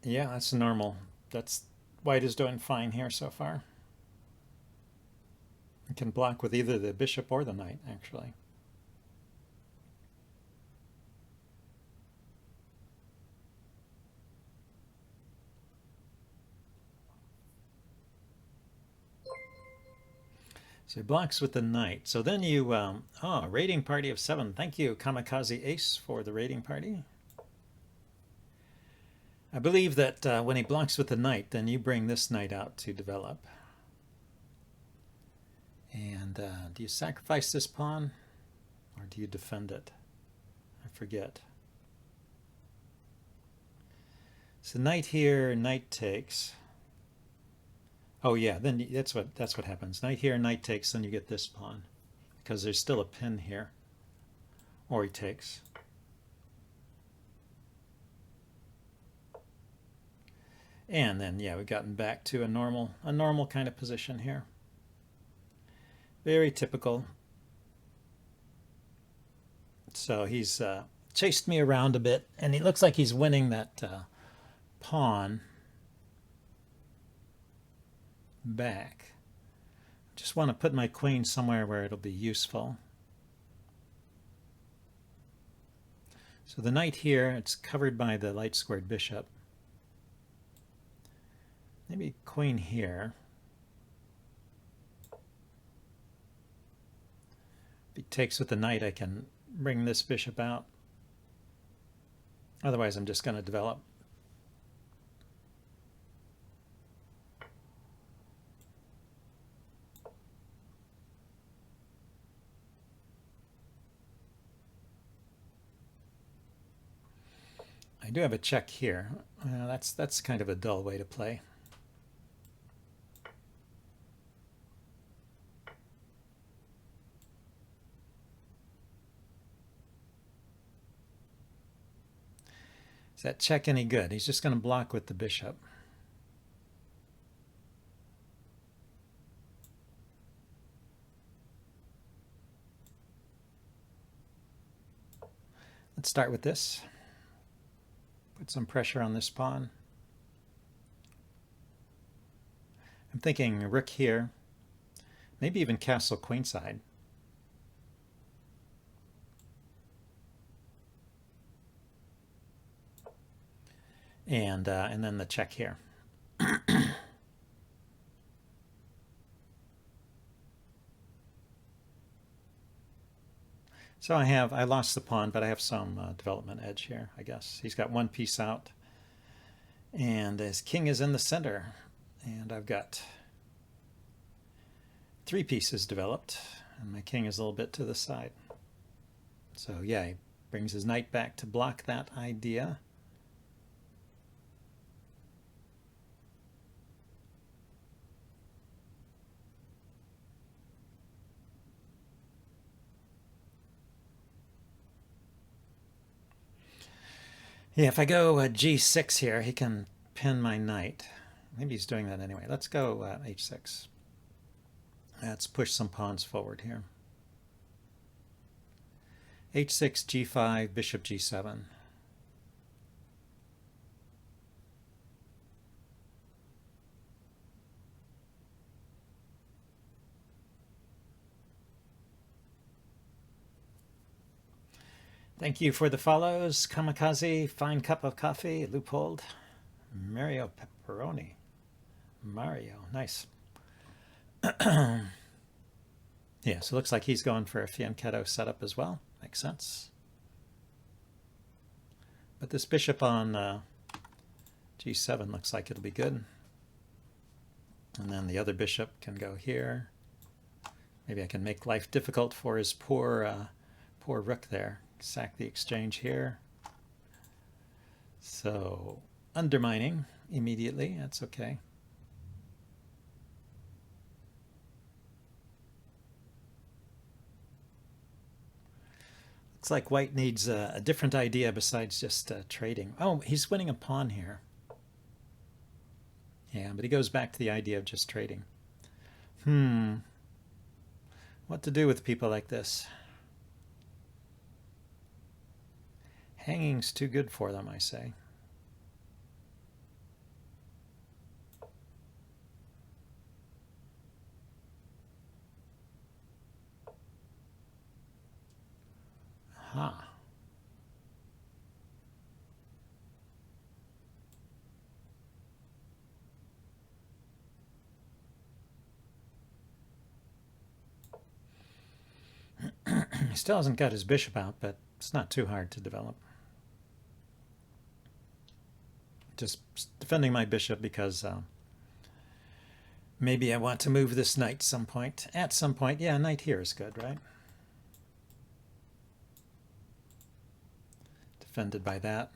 Yeah, that's normal. That's white is doing fine here so far. It can block with either the bishop or the knight, actually. So he blocks with the knight. So then you, raiding party of 7. Thank you, Kamikaze Ace, for the raiding party. I believe that when he blocks with the knight, then you bring this knight out to develop. And do you sacrifice this pawn, or do you defend it? I forget. So knight here, knight takes. Oh yeah, then that's what happens. Knight here, knight takes, then you get this pawn, because there's still a pin here. Or he takes. And then, yeah, we've gotten back to a normal kind of position here. Very typical. So he's chased me around a bit, and he looks like he's winning that pawn back. Just want to put my queen somewhere where it'll be useful. So the knight here, it's covered by the light squared bishop. Maybe queen here. If he takes with the knight, I can bring this bishop out. Otherwise, I'm just going to develop. I do have a check here. That's kind of a dull way to play. Is that check any good? He's just going to block with the bishop. Let's start with this. Put some pressure on this pawn. I'm thinking rook here, maybe even castle queenside. and then the check here. So I lost the pawn, but I have some development edge here, I guess. He's got one piece out, and his king is in the center, and I've got 3 pieces developed, and my king is a little bit to the side. So yeah, he brings his knight back to block that idea. Yeah, if I go g6 here, he can pin my knight. Maybe he's doing that anyway. Let's go h6. Let's push some pawns forward here. h6, g5, bishop g7. Thank you for the follows. Kamikaze, Fine Cup of Coffee, Loopold, Mario Pepperoni. Mario, nice. Yeah, so it looks like he's going for a fianchetto setup as well. Makes sense. But this bishop on g7 looks like it'll be good. And then the other bishop can go here. Maybe I can make life difficult for his poor rook there. Sack the exchange here. So undermining immediately, that's okay. Looks like white needs a different idea besides just trading. Oh, he's winning a pawn here. Yeah, but he goes back to the idea of just trading. What to do with people like this? Hanging's too good for them, I say. Aha. He still hasn't got his bishop out, but it's not too hard to develop. Just defending my bishop because maybe I want to move this knight some point. At some point, yeah, knight here is good, right? Defended by that.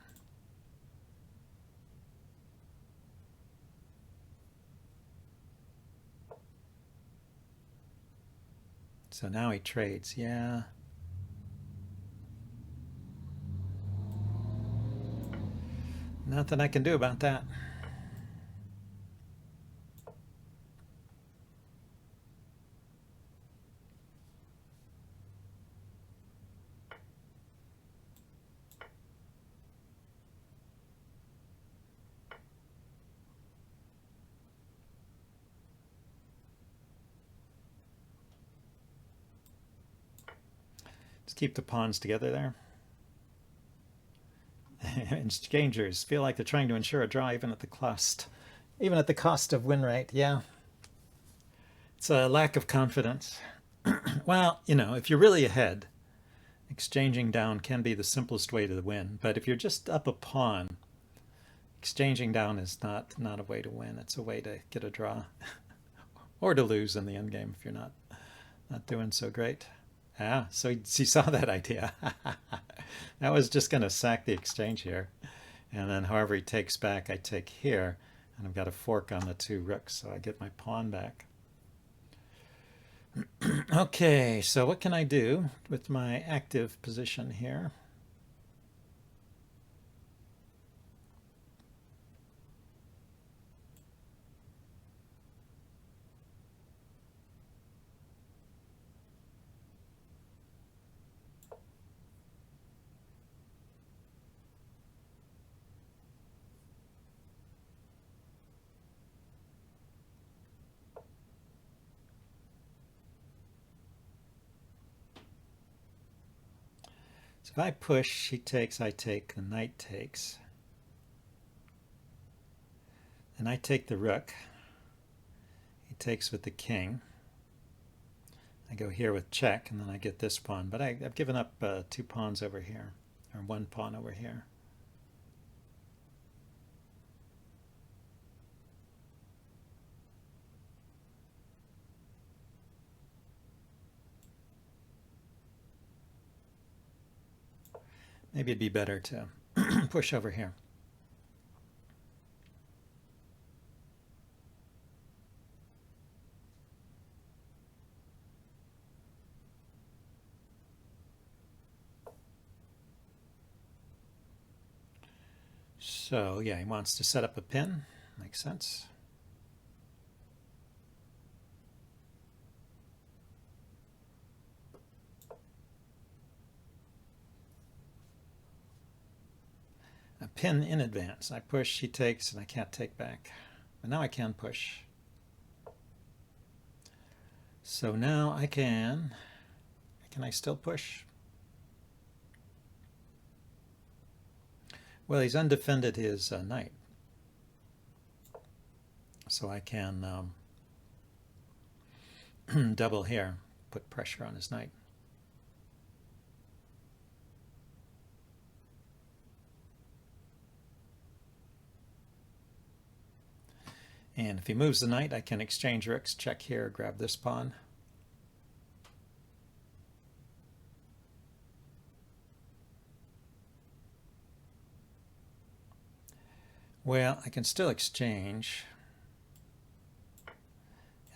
So now he trades, yeah. Nothing I can do about that. Just keep the pawns together there. Exchangers feel like they're trying to ensure a draw even at the cost of win rate. Yeah, it's a lack of confidence. Well, you know, if you're really ahead, exchanging down can be the simplest way to win. But if you're just up a pawn, exchanging down is not a way to win. It's a way to get a draw or to lose in the end game if you're not doing so great. Ah, so he saw that idea. That was just going to sack the exchange here. And then however he takes back, I take here. And I've got a fork on the 2 rooks, so I get my pawn back. Okay, so what can I do with my active position here? So if I push, he takes, I take, the knight takes. And I take the rook. He takes with the king. I go here with check, and then I get this pawn. But I've given up 2 pawns over here, or 1 pawn over here. Maybe it'd be better to push over here. So yeah, he wants to set up a pin. Makes sense. A pin in advance. I push, he takes, and I can't take back. But now I can push. So now I can I still push? Well, he's undefended his knight. So I can double here, put pressure on his knight. And if he moves the knight, I can exchange rooks, check here, grab this pawn. Well, I can still exchange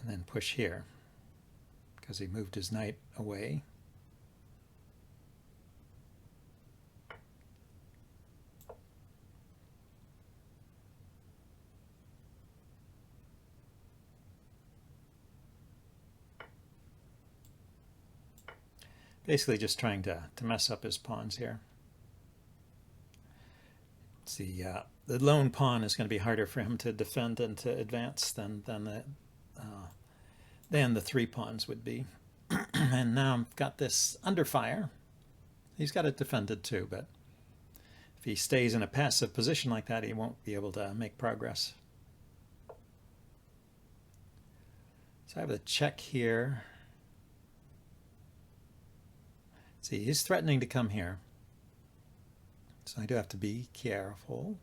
and then push here because he moved his knight away. Basically just trying to mess up his pawns here. The lone pawn is going to be harder for him to defend and to advance than the 3 pawns would be. And now I've got this under fire. He's got it defended too, but if he stays in a passive position like that, he won't be able to make progress. So I have a check here. See, he's threatening to come here. So I do have to be careful.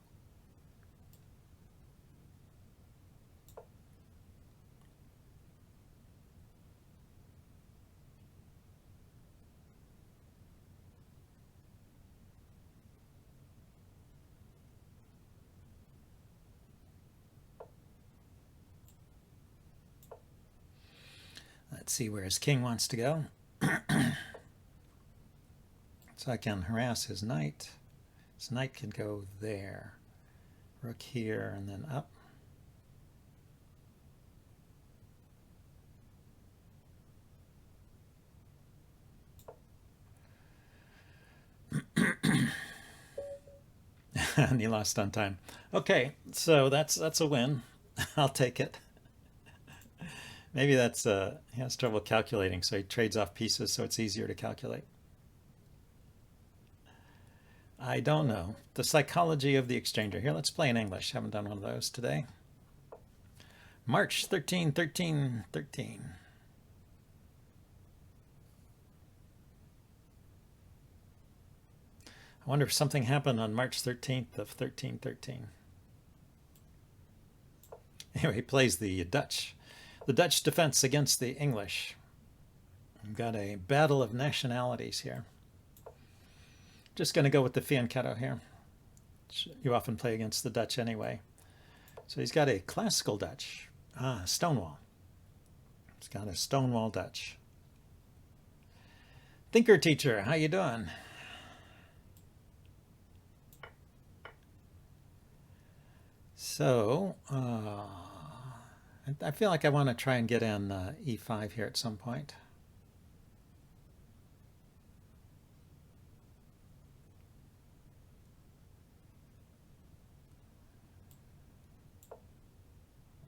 Let's see where his king wants to go. So I can harass his knight. His knight can go there. Rook here and then up. And he lost on time. Okay, so that's a win. I'll take it. Maybe that's he has trouble calculating, so he trades off pieces so it's easier to calculate. I don't know. The psychology of the exchanger. Here, let's play in English. Haven't done one of those today. March 13, 13, 13. I wonder if something happened on March 13th of 1313. Anyway, he plays the Dutch defense against the English. We've got a battle of nationalities here. Just going to go with the fianchetto here. You often play against the Dutch anyway. So he's got a classical Dutch. Stonewall. He's got a Stonewall Dutch. Thinker teacher, how you doing? So, I feel like I want to try and get in e5 here at some point.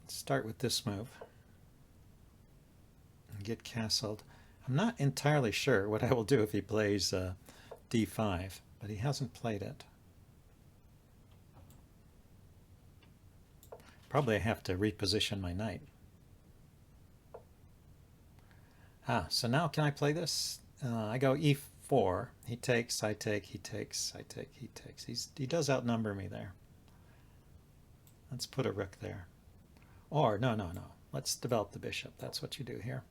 Start with this move and get castled. I'm not entirely sure what I will do if he plays d5, but he hasn't played it. Probably have to reposition my knight. So now can I play this? I go e4. He takes, I take, he takes, I take, he takes. He does outnumber me there. Let's put a rook there. Or, no. Let's develop the bishop. That's what you do here.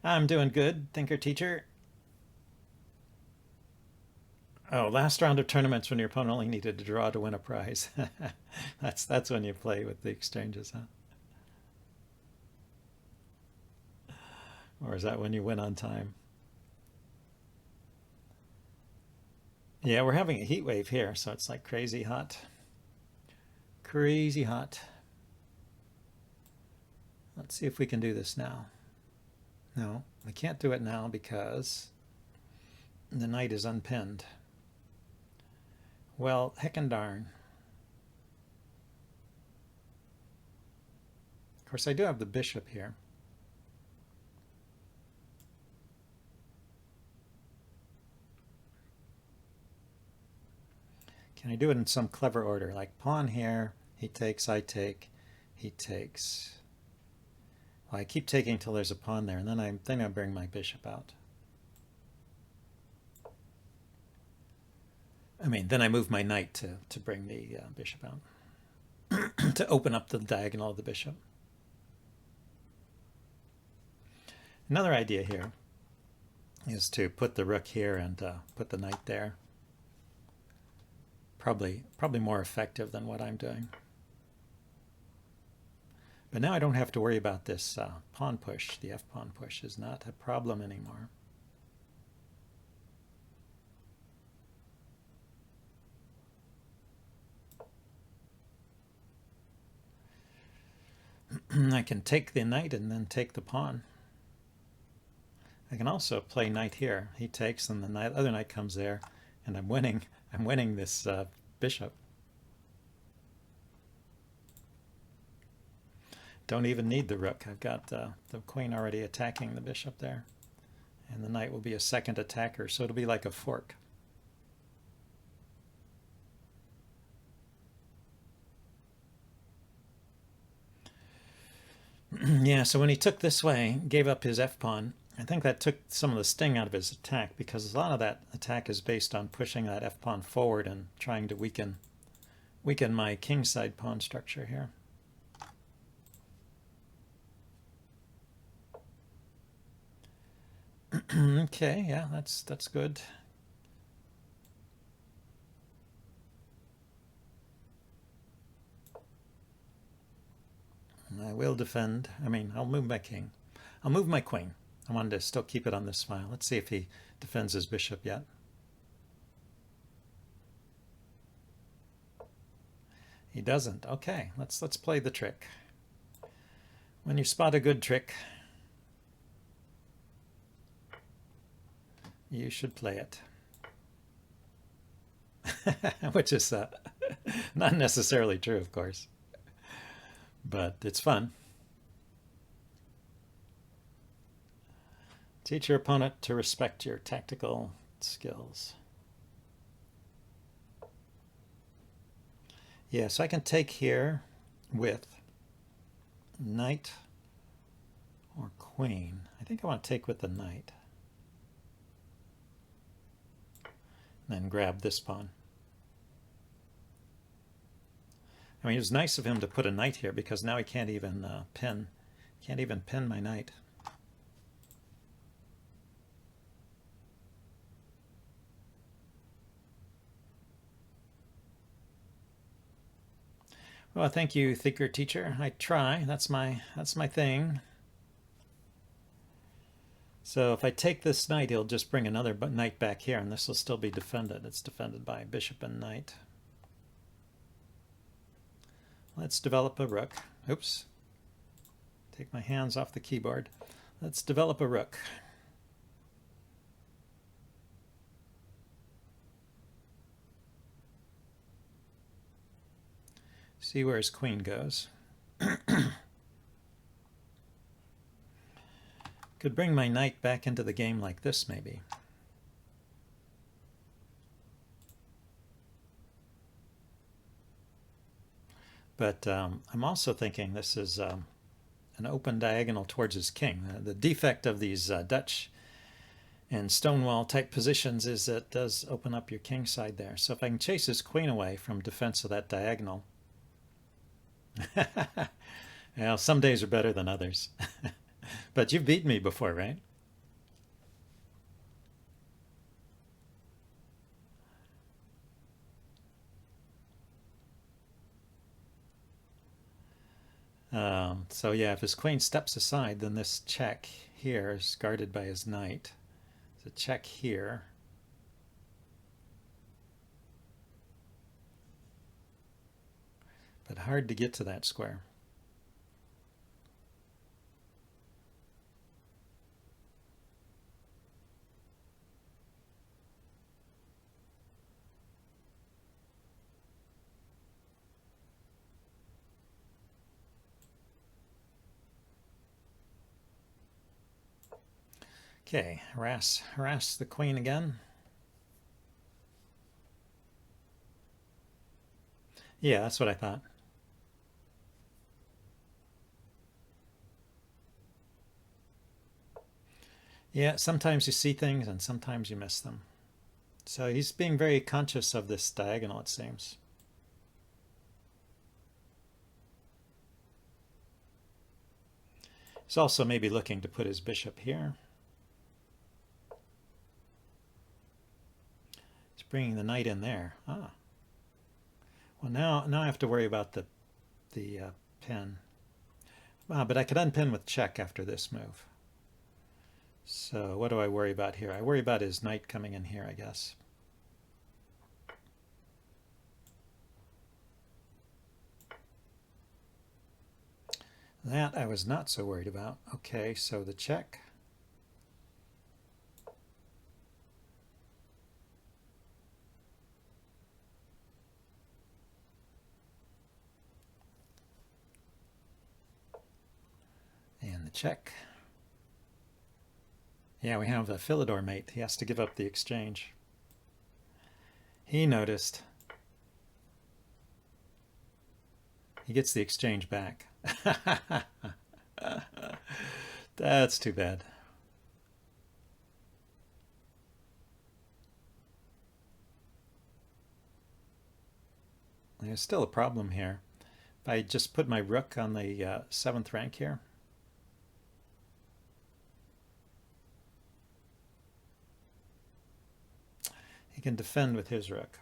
I'm doing good, thinker teacher. Oh, last round of tournaments when your opponent only needed to draw to win a prize. That's when you play with the exchanges, huh? Or is that when you win on time? Yeah, we're having a heat wave here, so it's like crazy hot. Crazy hot. Let's see if we can do this now. No, we can't do it now because the knight is unpinned. Well, heckin' darn. Of course, I do have the bishop here. Can I do it in some clever order? Like pawn here, he takes, I take, he takes. Well, I keep taking until there's a pawn there, and then I bring my bishop out. I mean, then I move my knight to bring the bishop out, to open up the diagonal of the bishop. Another idea here is to put the rook here and put the knight there. Probably more effective than what I'm doing. But now I don't have to worry about this pawn push. The f-pawn push is not a problem anymore. I can take the knight and then take the pawn. I can also play knight here. He takes and the other knight comes there, and I'm winning. I'm winning this bishop. Don't even need the rook. I've got the queen already attacking the bishop there. And the knight will be a second attacker, so it'll be like a fork. Yeah, so when he took this way, gave up his f-pawn, I think that took some of the sting out of his attack, because a lot of that attack is based on pushing that f-pawn forward and trying to weaken my kingside pawn structure here. Okay, yeah, that's good. I will defend. I mean, I'll move my king. I'll move my queen. I wanted to still keep it on this file. Let's see if he defends his bishop yet. He doesn't. Okay, let's play the trick. When you spot a good trick, you should play it. Which is not necessarily true, of course. But it's fun. Teach your opponent to respect your tactical skills. Yeah, so I can take here with knight or queen. I think I want to take with the knight. And then grab this pawn. I mean, it was nice of him to put a knight here, because now he can't even pin my knight. Well, thank you, thinker teacher. I try. That's my thing. So if I take this knight, he'll just bring another knight back here, and this will still be defended. It's defended by bishop and knight. Let's develop a rook. Oops. Take my hands off the keyboard. Let's develop a rook. See where his queen goes. Could bring my knight back into the game like this, maybe. But I'm also thinking this is an open diagonal towards his king. The defect of these Dutch and Stonewall type positions is that it does open up your king side there. So if I can chase his queen away from defense of that diagonal. Well, some days are better than others. But you've beaten me before, right? So yeah, if his queen steps aside, then this check here is guarded by his knight. So check here. But hard to get to that square. Okay, harass the queen again. Yeah, that's what I thought. Yeah, sometimes you see things and sometimes you miss them. So he's being very conscious of this diagonal, it seems. He's also maybe looking to put his bishop here. He's bringing the knight in there. Ah. Well, now I have to worry about the pin. But I could unpin with check after this move. So what do I worry about here? I worry about his knight coming in here, I guess. That I was not so worried about. Okay, so the check. And the check. Yeah, we have a Philidor mate. He has to give up the exchange. He noticed. He gets the exchange back. That's too bad. There's still a problem here. If I just put my rook on the 7th rank here. He can defend with his rook.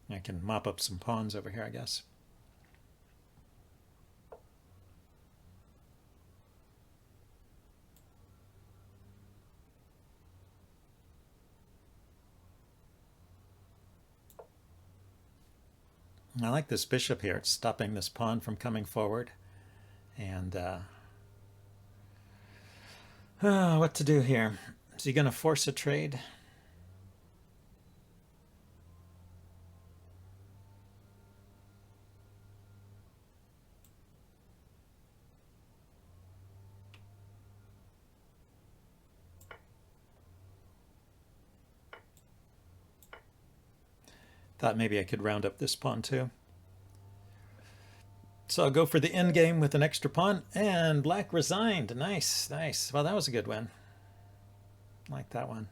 I can mop up some pawns over here, I guess. I like this bishop here. It's stopping this pawn from coming forward. And what to do here? Is he going to force a trade? Thought maybe I could round up this pawn too. So I'll go for the endgame with an extra pawn, and black resigned. Nice, nice. Well, that was a good win. Like that one.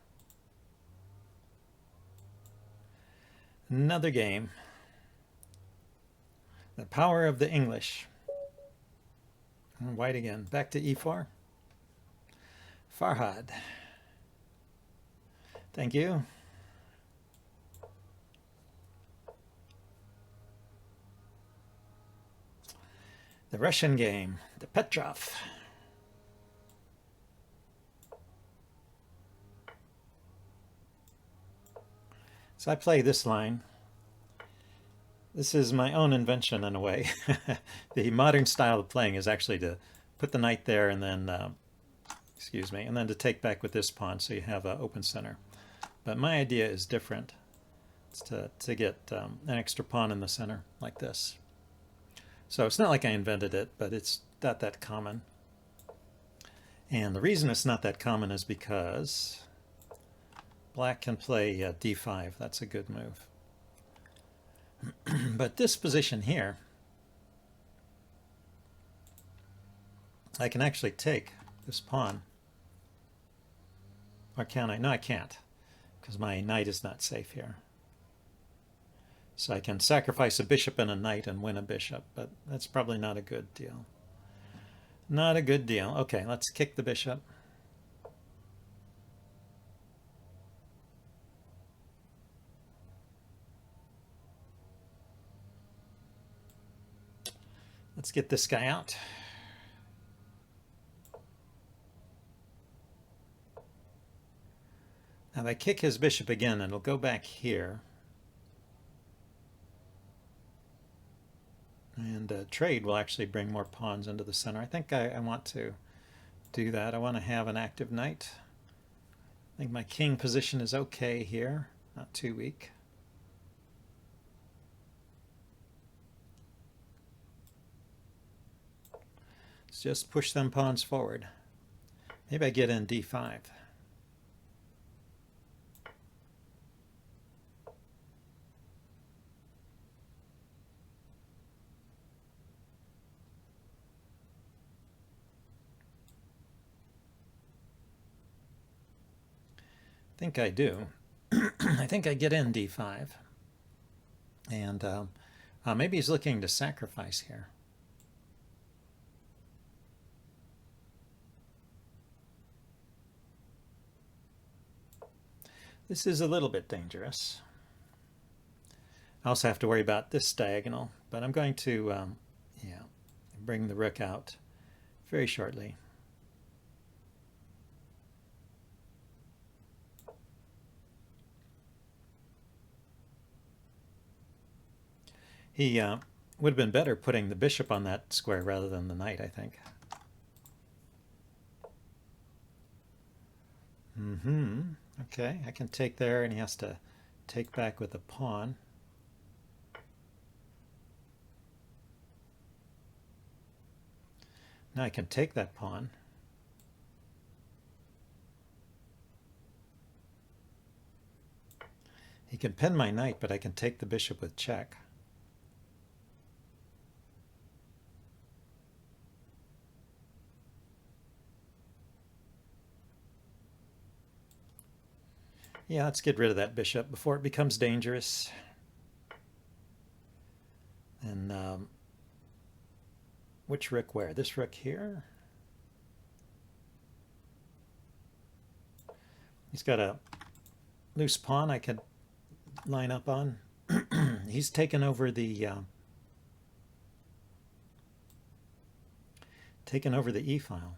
Another game. The power of the English. And white again. Back to e4. Farhad. Thank you. The Russian game, the Petrov. So I play this line. This is my own invention in a way. The modern style of playing is actually to put the knight there and then, excuse me, and then to take back with this pawn so you have an open center. But my idea is different. It's to get an extra pawn in the center like this. So it's not like I invented it, but it's not that common. And the reason it's not that common is because black can play d5. That's a good move. But this position here, I can actually take this pawn. Or can I? No, I can't, because my knight is not safe here. So I can sacrifice a bishop and a knight and win a bishop, but that's probably not a good deal. Not a good deal. Okay, let's kick the bishop. Let's get this guy out. Now if I kick his bishop again, it'll go back here. And trade will actually bring more pawns into the center. I think I want to do that. I want to have an active knight. I think my king position is okay here, not too weak. Let's just push them pawns forward. Maybe I get in d5. I think I do. I think I get in d5. And maybe he's looking to sacrifice here. This is a little bit dangerous. I also have to worry about this diagonal, but I'm going to bring the rook out very shortly. He would have been better putting the bishop on that square rather than the knight, I think. Okay, I can take there, and he has to take back with a pawn. Now I can take that pawn. He can pin my knight, but I can take the bishop with check. Yeah, let's get rid of that bishop before it becomes dangerous. And which rook where? This rook here? He's got a loose pawn I could line up on. He's taken over the E file.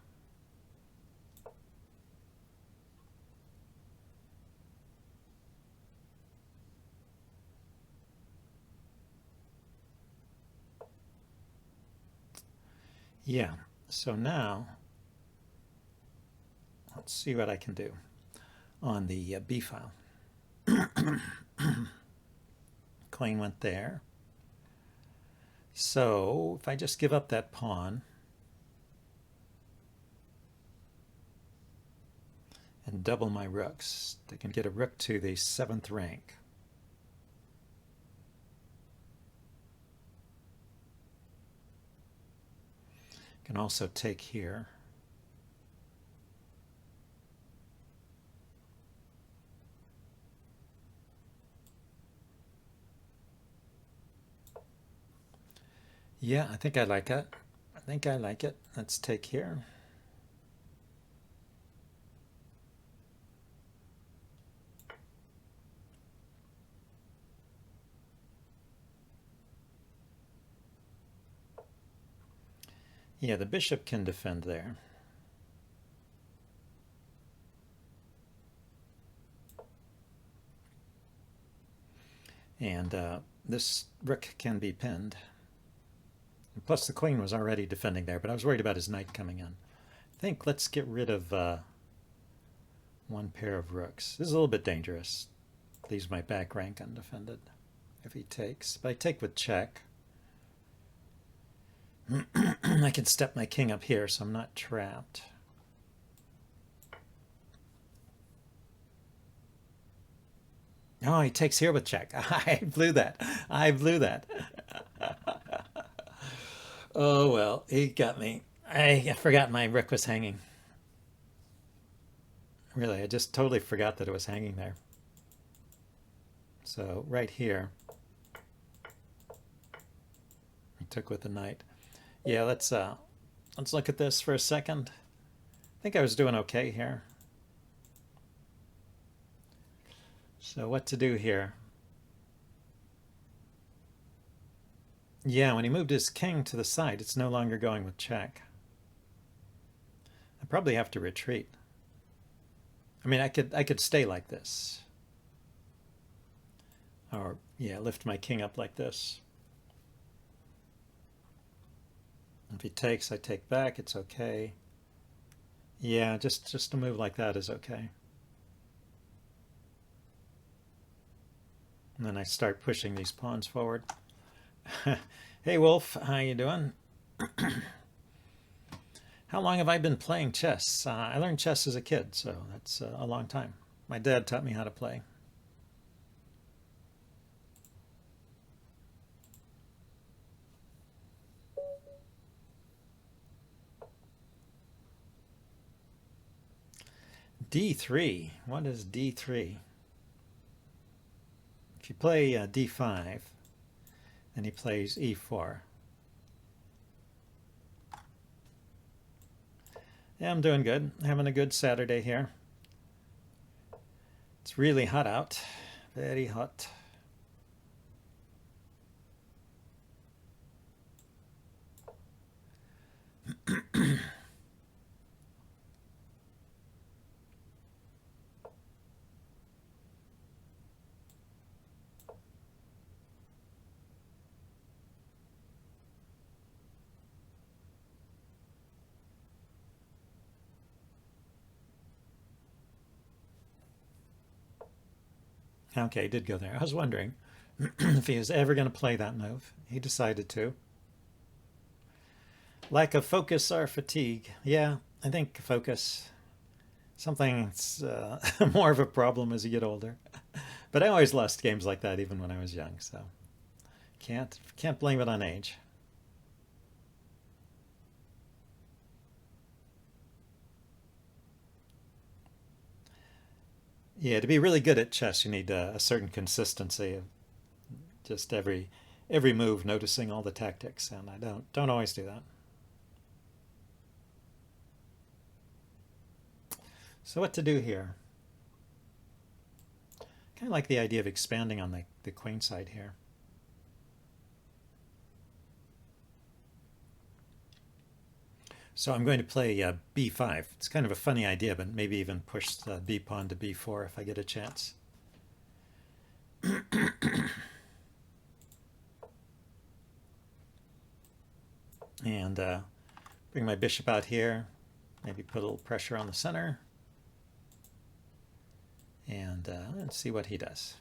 Yeah, so now let's see what I can do on the B file. Queen went there. So if I just give up that pawn and double my rooks, they can get a rook to the 7th rank. Can also take here. Yeah, I think I like it. I think I like it. Let's take here. Yeah, the bishop can defend there. And this rook can be pinned. And plus the queen was already defending there, but I was worried about his knight coming in. I think let's get rid of one pair of rooks. This is a little bit dangerous. Leaves my back rank undefended if he takes. But I take with check. I can step my king up here, so I'm not trapped. Oh, he takes here with check. I blew that. I blew that. Oh, well, he got me. I forgot my rook was hanging. Really, I just totally forgot that it was hanging there. So right here, he took with the knight. Yeah, let's look at this for a second. I think I was doing okay here. So what to do here? Yeah, when he moved his king to the side, it's no longer going with check. I probably have to retreat. I mean, I could stay like this. Or, yeah, lift my king up like this. If he takes, I take back. It's okay. Yeah, just a move like that is okay. And then I start pushing these pawns forward. Hey, Wolf, how you doing? How long have I been playing chess? I learned chess as a kid, so that's a long time. My dad taught me how to play. D3. What is D3? If you play D5, then he plays E4. Yeah, I'm doing good. Having a good Saturday here. It's really hot out. Very hot. Okay, he did go there. I was wondering if he was ever going to play that move. He decided to. Lack of focus or fatigue. Yeah, I think focus. Something's more of a problem as you get older. But I always lost games like that even when I was young, so can't blame it on age. Yeah, to be really good at chess, you need a certain consistency of just every move, noticing all the tactics, and I don't always do that. So what to do here? Kind of like the idea of expanding on the queen side here. So I'm going to play b5. It's kind of a funny idea, but maybe even push the b pawn to b4 if I get a chance. And bring my bishop out here. Maybe put a little pressure on the center. And let's see what he does.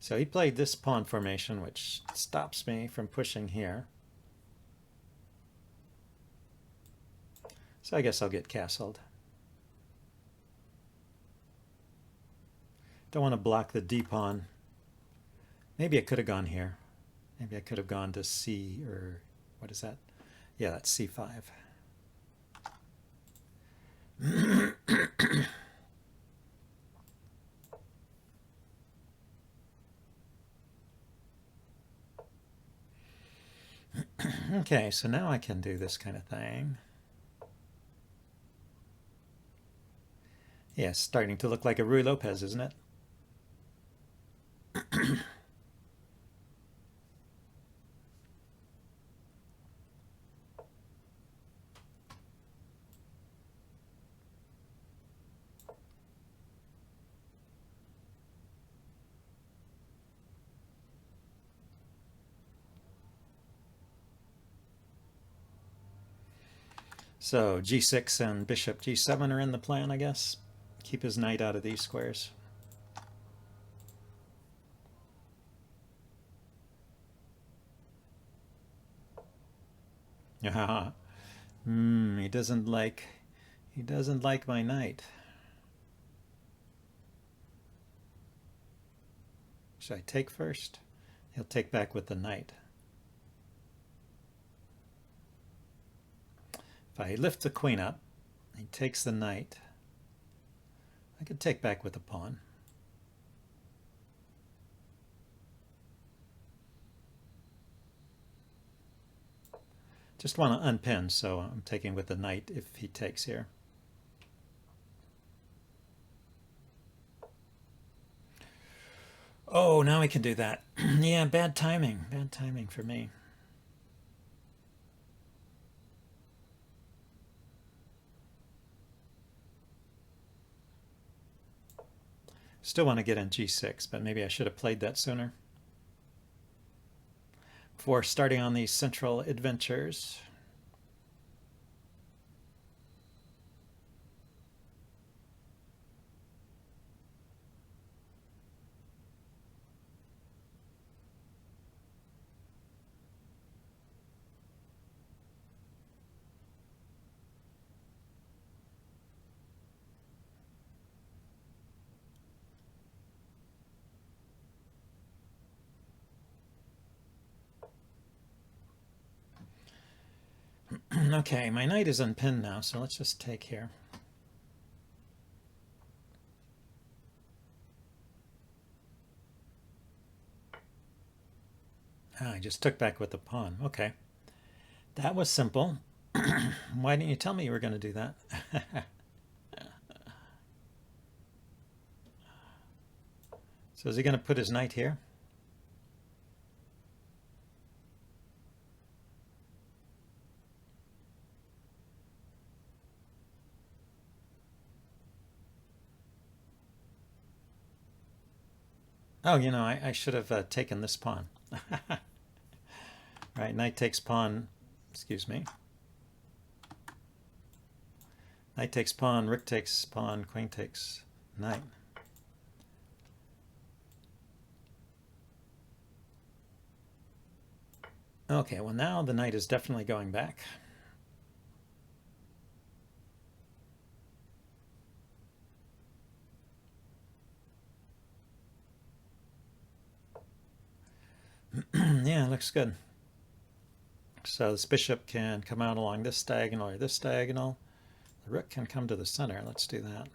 So he played this pawn formation, which stops me from pushing here. So I guess I'll get castled. Don't want to block the d pawn. Maybe I could have gone here. Maybe I could have gone to c, or what is that? Yeah, that's c5. Okay, so now I can do this kind of thing. Yeah, starting to look like a Ruy Lopez, isn't it? So g6 and bishop g7 are in the plan, I guess. Keep his knight out of these squares. Yeah. He doesn't like my knight. Should I take first? He'll take back with the knight. If I lift the queen up, he takes the knight. I could take back with the pawn. Just want to unpin, so I'm taking with the knight if he takes here. Oh, now we can do that. Yeah, bad timing. Bad timing for me. Still want to get in g6, but maybe I should have played that sooner. Before starting on these central adventures. Okay, my knight is unpinned now, so let's just take here. I just took back with the pawn. Okay. That was simple. Why didn't you tell me you were going to do that? So is he going to put his knight here? Oh, I should have taken this pawn. Right, knight takes pawn. Excuse me. Knight takes pawn, rook takes pawn, queen takes knight. Okay, well now the knight is definitely going back. Yeah, looks good. So this bishop can come out along this diagonal or this diagonal. The rook can come to the center. Let's do that.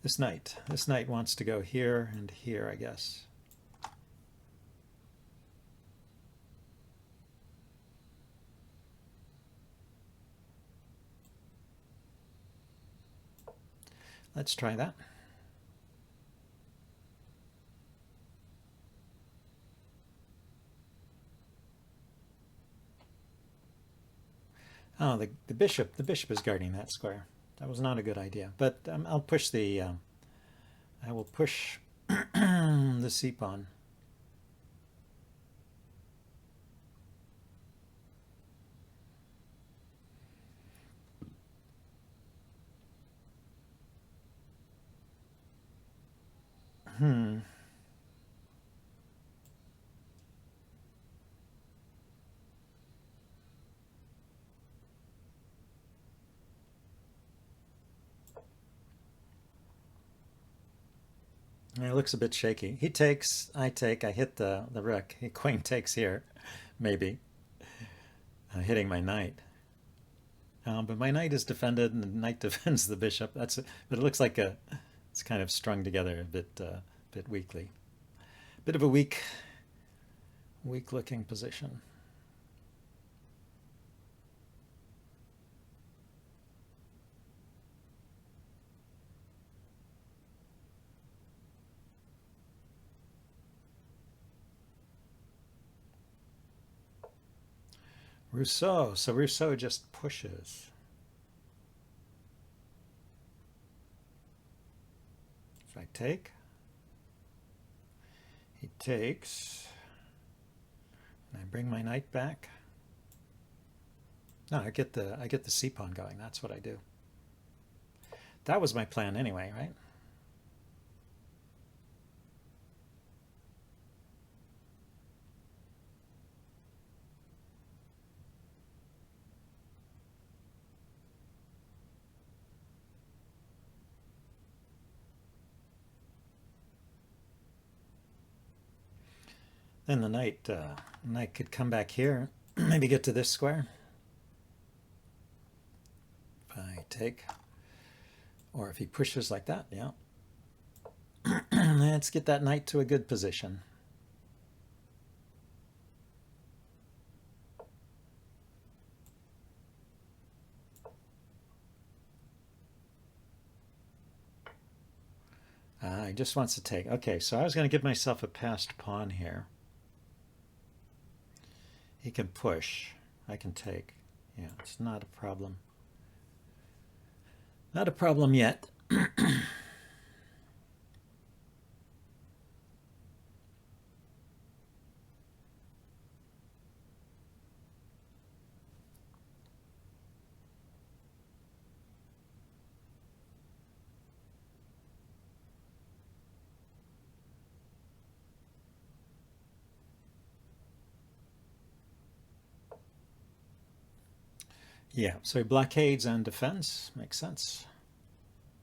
This knight wants to go here and here, I guess. Let's try that. Oh, the bishop is guarding that square. That was not a good idea. But I'll push the. I will push the c pawn. It looks a bit shaky. He takes, I take, I hit the rook. Queen takes here, maybe, hitting my knight. But my knight is defended, and the knight defends the bishop. But it looks like it's kind of strung together a bit weakly. Bit of a weak-looking position. Rousseau. So Rousseau just pushes. If I take, he takes, and I bring my knight back. No, I get the c pawn going. That's what I do. That was my plan anyway, right? Then the knight could come back here, maybe get to this square. If I take, or if he pushes like that, yeah. Let's get that knight to a good position. He just wants to take. Okay, so I was going to give myself a passed pawn here. He can push. I can take. Yeah, it's not a problem. Not a problem yet. Yeah, so he blockades and defends. Makes sense.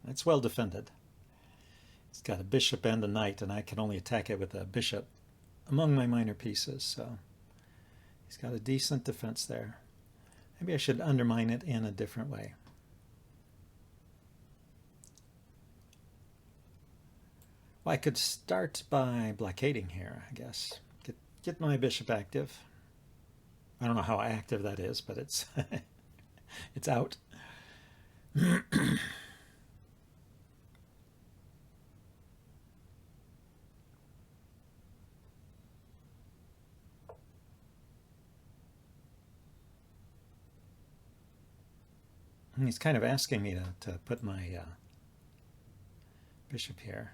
It's well defended. It's got a bishop and a knight, and I can only attack it with a bishop among my minor pieces, so he's got a decent defense there. Maybe I should undermine it in a different way. Well, I could start by blockading here, I guess. Get my bishop active. I don't know how active that is, but it's it's out. He's kind of asking me to put my bishop here.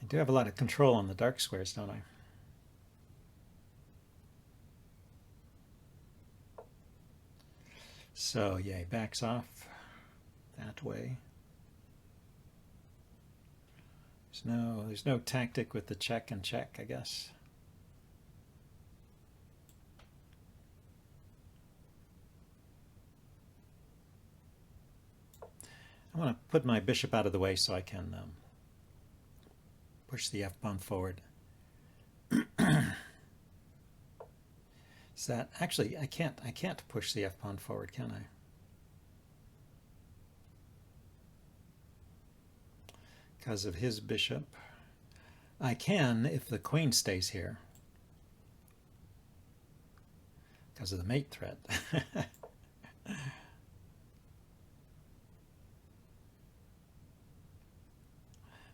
I do have a lot of control on the dark squares, don't I? So yeah, he backs off that way. There's no tactic with the check and check, I guess. I want to put my bishop out of the way so I can push the f-pawn forward. Is that actually I can't push the f-pawn forward, can I? Because of his bishop. I can if the queen stays here. Because of the mate threat.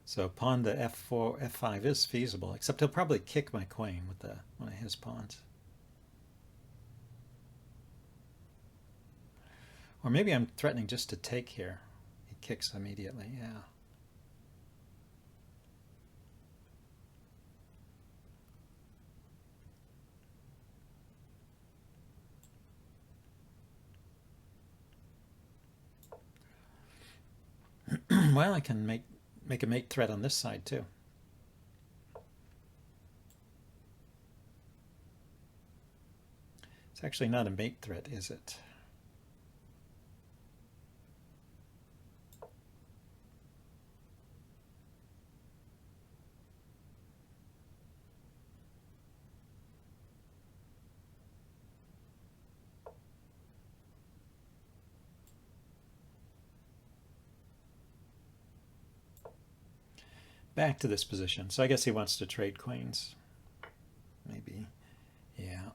So pawn to f4, f5 is feasible, except he'll probably kick my queen with one of his pawns. Or maybe I'm threatening just to take here. He kicks immediately, yeah. Well, I can make a mate threat on this side too. It's actually not a mate threat, is it? Back to this position. So I guess he wants to trade queens. Maybe. Yeah.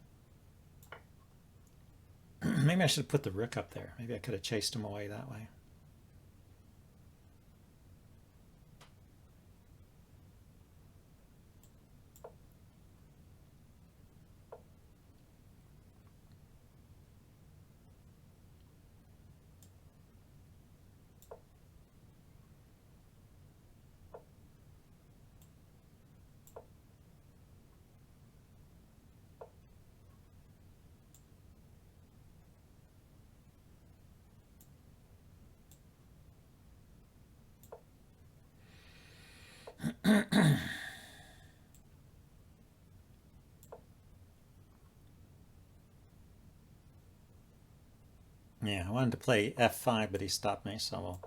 Maybe I should have put the rook up there. Maybe I could have chased him away that way. Yeah, I wanted to play f5, but he stopped me, so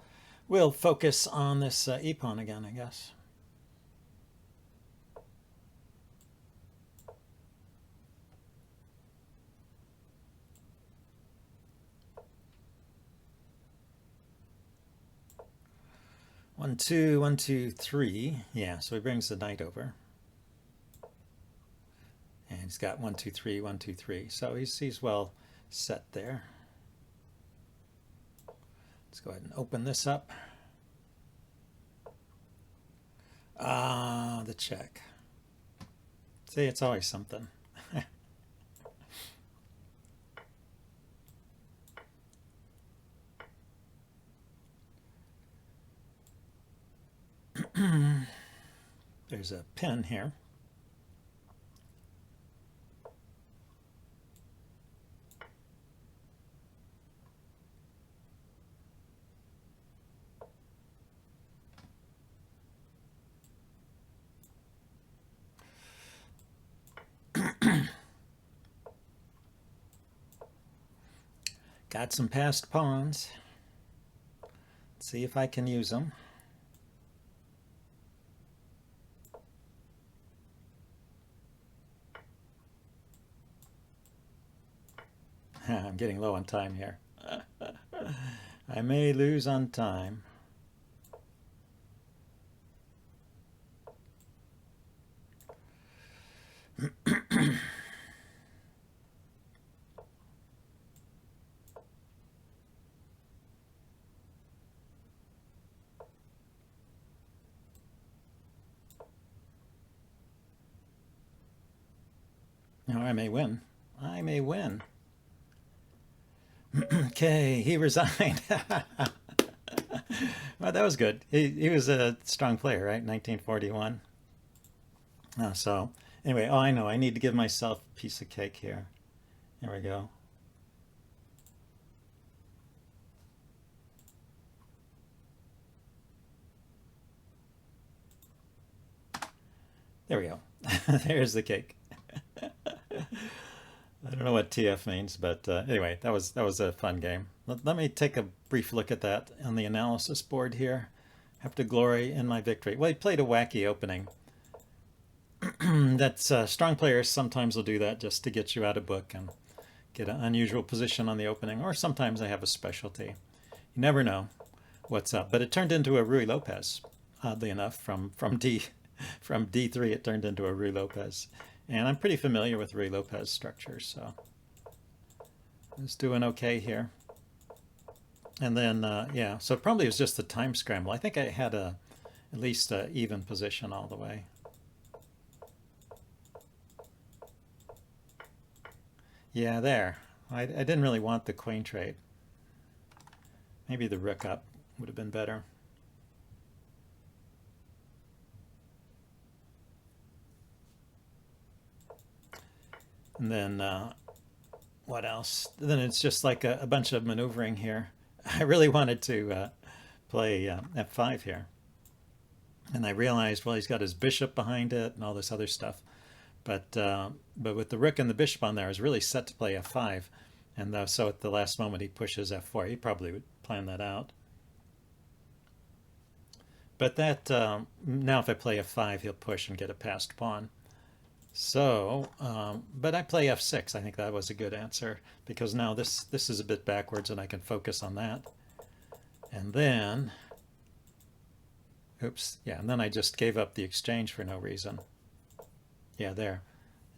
we'll focus on this e-pawn again, I guess. One, two, one, two, three. Yeah, so he brings the knight over. And he's got 1, 2, 3, 1, 2, 3. So he's well set there. Let's go ahead and open this up. Ah, the check. See, it's always something. There's a pin here. Got some passed pawns. Let's see if I can use them. I'm getting low on time here. I may lose on time. No, I may win. I may win. Okay, he resigned. Well, that was good. He was a strong player, right? 1941. So anyway, oh, I know. I need to give myself a piece of cake here. There we go. There we go. There's the cake. I don't know what TF means, but anyway, that was a fun game. Let me take a brief look at that on the analysis board here. Have to glory in my victory. Well, he played a wacky opening. That's strong players sometimes will do that just to get you out of book and get an unusual position on the opening, or sometimes they have a specialty. You never know what's up. But it turned into a Ruy Lopez, oddly enough, from D3 it turned into a Ruy Lopez. And I'm pretty familiar with Ruy Lopez structures, so I was doing okay here. And then, yeah, so probably it was just the time scramble. I think I had at least an even position all the way. Yeah, there. I didn't really want the queen trade. Maybe the rook up would have been better. And then what else? Then it's just like a bunch of maneuvering here. I really wanted to play f5 here. And I realized, well, he's got his bishop behind it and all this other stuff. But with the rook and the bishop on there, I was really set to play f5. And so at the last moment, he pushes f4. He probably would plan that out. But that now if I play f5, he'll push and get a passed pawn. So, but I play f6. I think that was a good answer because now this is a bit backwards and I can focus on that. And then, oops, yeah, and then I just gave up the exchange for no reason. Yeah, there.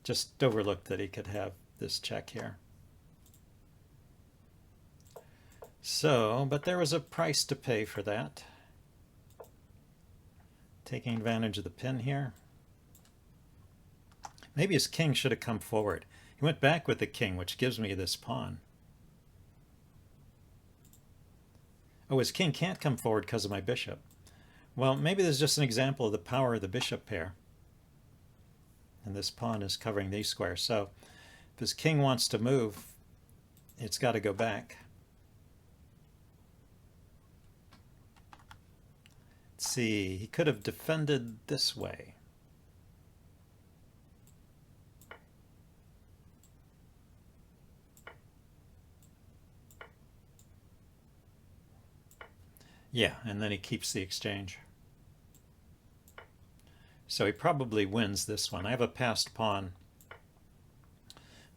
Just overlooked that he could have this check here. So, but there was a price to pay for that. Taking advantage of the pin here. Maybe his king should have come forward. He went back with the king, which gives me this pawn. Oh, his king can't come forward because of my bishop. Well, maybe this is just an example of the power of the bishop pair. And this pawn is covering these squares. So if his king wants to move, it's got to go back. Let's see, he could have defended this way. Yeah, and then he keeps the exchange. So he probably wins this one. I have a passed pawn,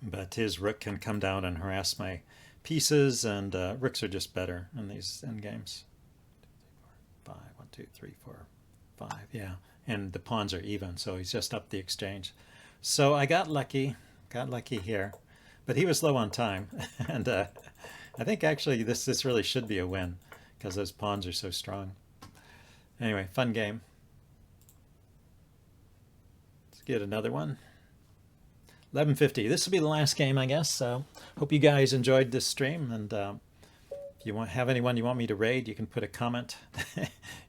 but his rook can come down and harass my pieces, and rooks are just better in these endgames. 5, 1, 2, 3, 4, 5, yeah. And the pawns are even, so he's just up the exchange. So I got lucky here. But he was low on time, and I think actually this really should be a win because those pawns are so strong. Anyway, fun game. Let's get another one. 11:50. This will be the last game, I guess. So hope you guys enjoyed this stream, and if you have anyone you want me to raid, you can put a comment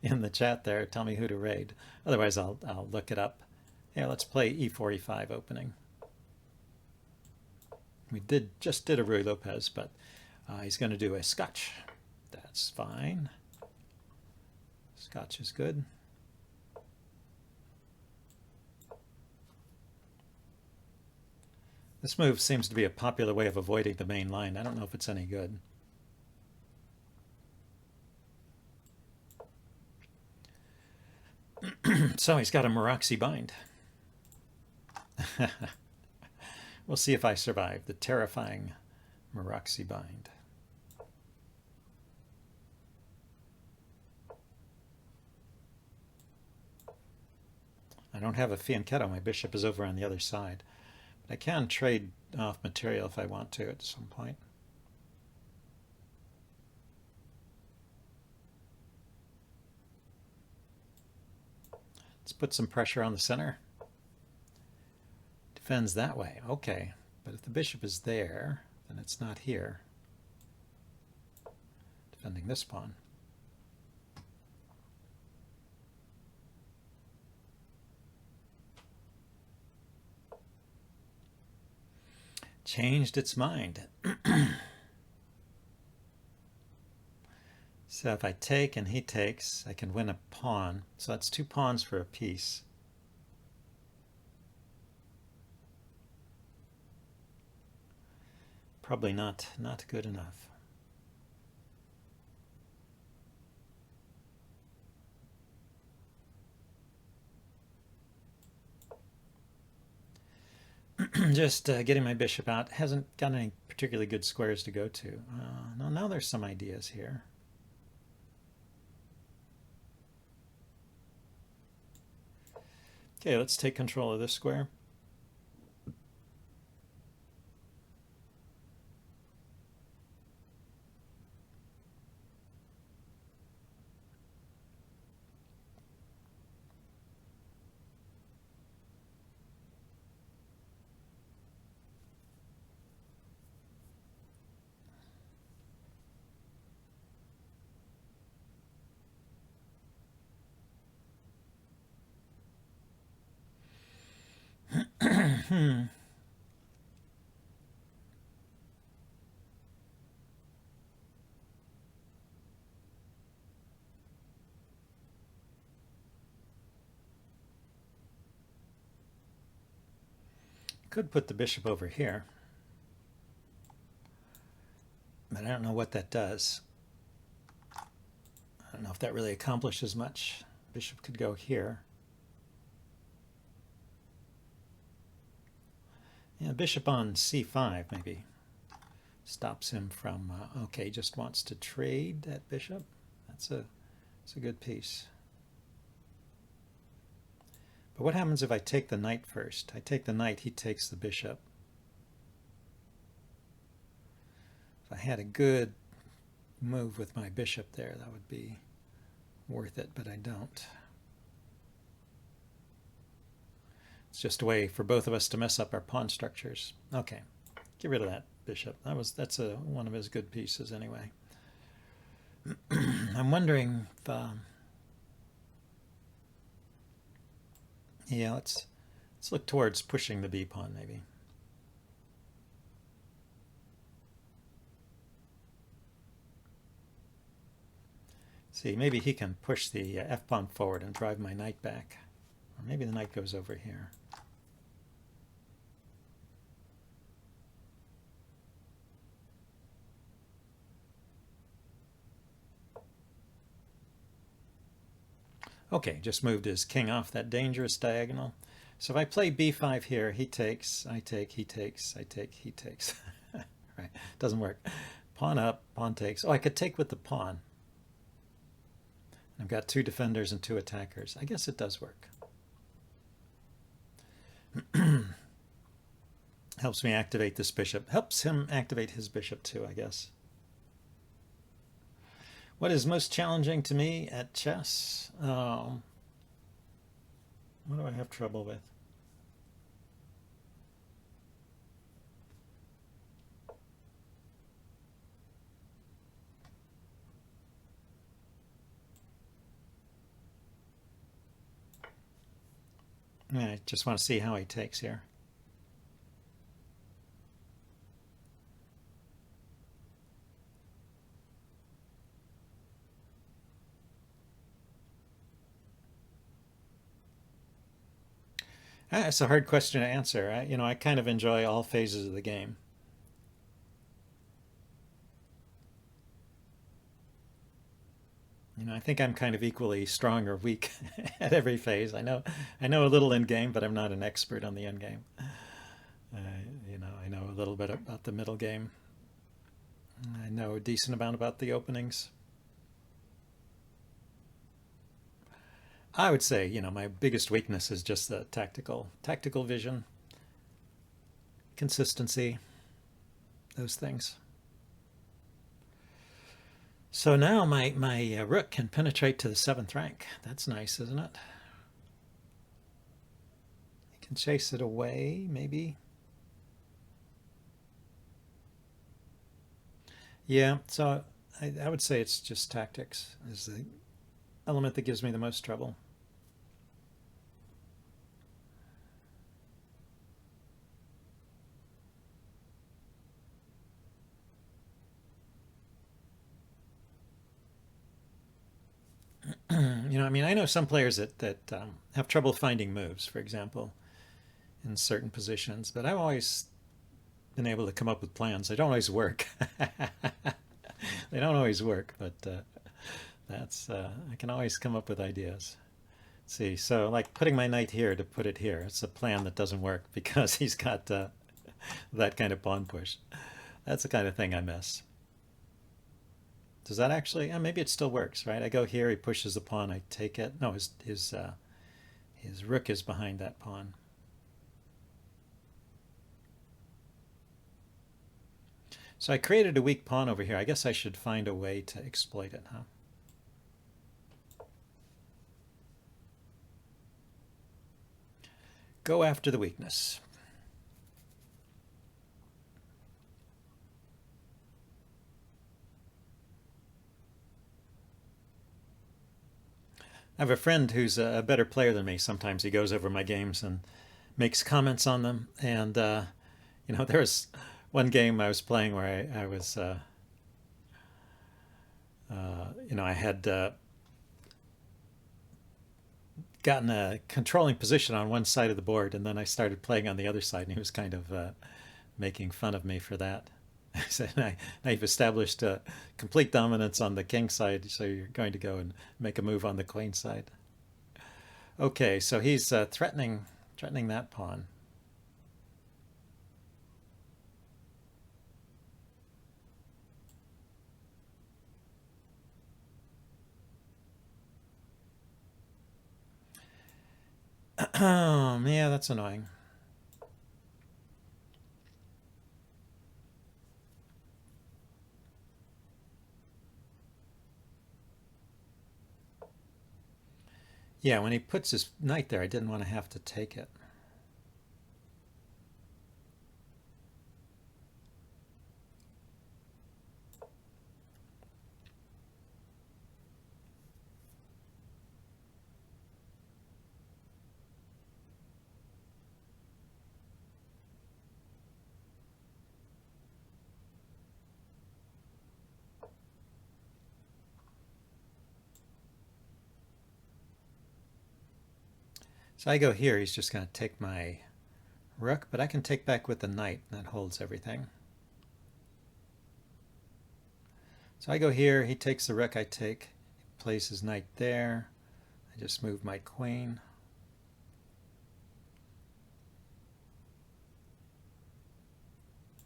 in the chat there. Tell me who to raid. Otherwise, I'll look it up. Yeah, let's play E4, E5 opening. We just did a Ruy Lopez, but he's going to do a Scotch. That's fine. Scotch is good. This move seems to be a popular way of avoiding the main line. I don't know if it's any good. So he's got a Meraxi bind. We'll see if I survive the terrifying Meraxi bind. I don't have a fianchetto. My bishop is over on the other side. But I can trade off material if I want to at some point. Let's put some pressure on the center. Defends that way. Okay. But if the bishop is there, then it's not here. Defending this pawn. Changed its mind. So if I take and he takes, I can win a pawn. So that's 2 pawns for a piece. Probably not good enough. Just getting my bishop out. Hasn't got any particularly good squares to go to. No, now there's some ideas here. Okay, let's take control of this square. Could put the bishop over here, but I don't know what that does. I don't know if that really accomplishes much. Bishop could go here. Yeah, bishop on c5 maybe stops him from. Okay, just wants to trade that bishop. That's a good piece. But what happens if I take the knight first? I take the knight, he takes the bishop. If I had a good move with my bishop there, that would be worth it, but I don't. It's just a way for both of us to mess up our pawn structures. Okay, get rid of that bishop. That's one of his good pieces anyway. I'm wondering if yeah, let's look towards pushing the b pawn maybe. See, maybe he can push the f pawn forward and drive my knight back, or maybe the knight goes over here. Okay, just moved his king off that dangerous diagonal. So if I play b5 here, he takes, I take, he takes, I take, he takes. Right, doesn't work. Pawn up, pawn takes. Oh, I could take with the pawn. I've got 2 defenders and 2 attackers. I guess it does work. Helps me activate this bishop. Helps him activate his bishop too, I guess. What is most challenging to me at chess? What do I have trouble with? Yeah, I just want to see how he takes here. It's a hard question to answer. I kind of enjoy all phases of the game. I think I'm kind of equally strong or weak at every phase. I know a little in game, but I'm not an expert on the end game. I know a little bit about the middle game. I know a decent amount about the openings. I would say, my biggest weakness is just the tactical vision, consistency, those things. So now my rook can penetrate to the 7th rank. That's nice, isn't it? I can chase it away, maybe. Yeah, so I would say it's just tactics is the element that gives me the most trouble. I know some players that have trouble finding moves, for example, in certain positions, but I've always been able to come up with plans. They don't always work. They don't always work, but I can always come up with ideas. Let's see, so like putting my knight here to put it here, it's a plan that doesn't work because he's got that kind of pawn push. That's the kind of thing I miss. Does that actually? Maybe it still works, right? I go here, he pushes the pawn, I take it. No, his rook is behind that pawn. So I created a weak pawn over here. I guess I should find a way to exploit it, huh? Go after the weakness. I have a friend who's a better player than me. Sometimes he goes over my games and makes comments on them. And, there was one game I was playing where I was, I had gotten a controlling position on one side of the board, and then I started playing on the other side, and he was kind of making fun of me for that. I said, now you've established complete dominance on the king side, so you're going to go and make a move on the queen side. Okay, so he's threatening that pawn. Yeah, that's annoying. Yeah, when he puts his knight there, I didn't want to have to take it. So I go here, he's just going to take my rook, but I can take back with the knight, and that holds everything. So I go here, he takes the rook, I take, plays his knight there, I just moved my queen.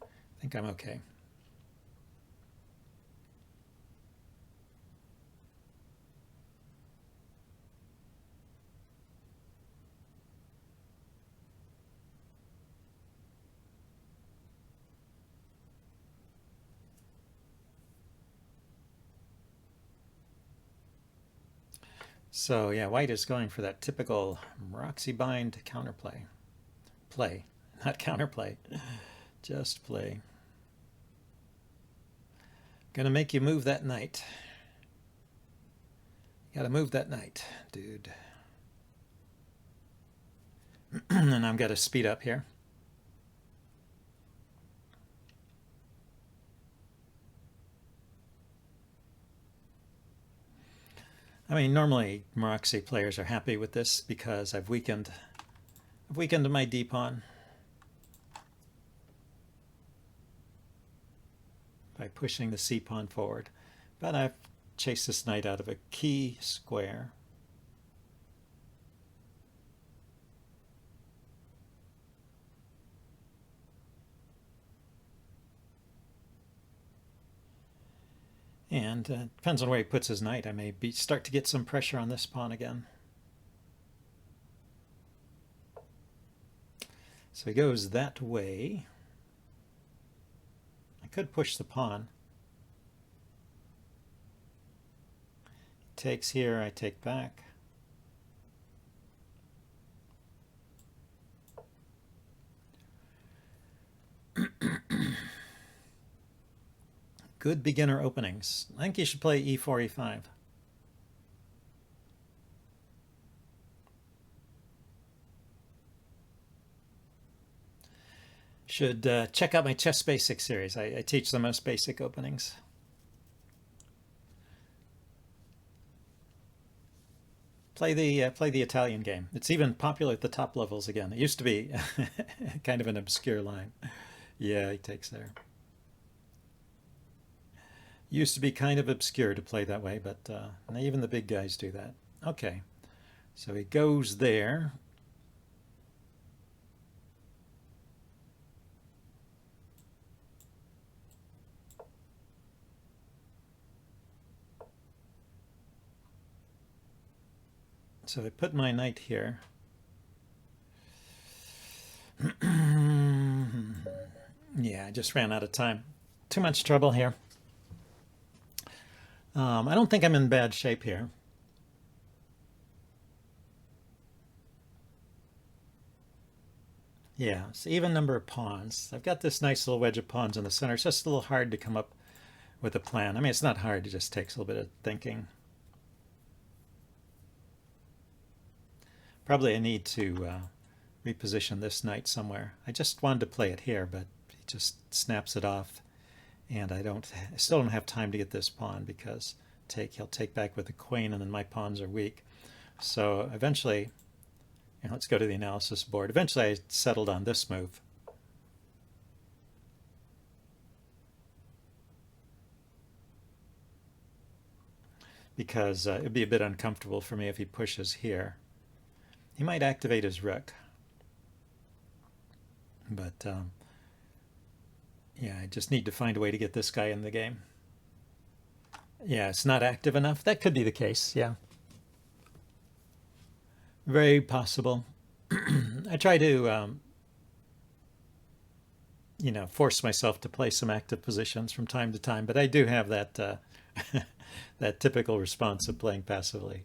I think I'm okay. So yeah, white is going for that typical Roxy bind counterplay. Play, not counterplay, just play. Gonna make you move that knight. Gotta move that knight, dude. And I'm gonna speed up here. I mean, normally Maroczy players are happy with this because I've weakened my D pawn by pushing the C pawn forward, but I've chased this knight out of a key square. And depends on where he puts his knight. I may start to get some pressure on this pawn again. So he goes that way. I could push the pawn. He takes here, I take back. Good beginner openings. I think you should play e4, e5. Should check out my Chess Basics series. I teach the most basic openings. Play the Italian game. It's even popular at the top levels again. It used to be kind of an obscure line. Yeah, he takes there. Used to be kind of obscure to play that way, but even the big guys do that. Okay, so he goes there. So I put my knight here. Yeah, I just ran out of time. Too much trouble here. I don't think I'm in bad shape here. Yeah, it's even number of pawns. I've got this nice little wedge of pawns in the center. It's just a little hard to come up with a plan. I mean, it's not hard. It just takes a little bit of thinking. Probably I need to reposition this knight somewhere. I just wanted to play it here, but he just snaps it off. And I still don't have time to get this pawn because he'll take back with the queen, and then my pawns are weak. So eventually, let's go to the analysis board. Eventually I settled on this move. Because it'd be a bit uncomfortable for me if he pushes here. He might activate his rook. But yeah, I just need to find a way to get this guy in the game. Yeah, it's not active enough. That could be the case, yeah. Very possible. I try to, force myself to play some active positions from time to time, but I do have that that typical response of playing passively.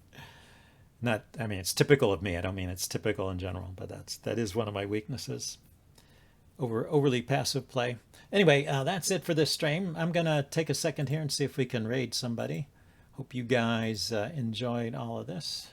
It's typical of me. I don't mean it's typical in general, but that is one of my weaknesses. Overly passive play. Anyway, that's it for this stream. I'm gonna take a second here and see if we can raid somebody. Hope you guys enjoyed all of this.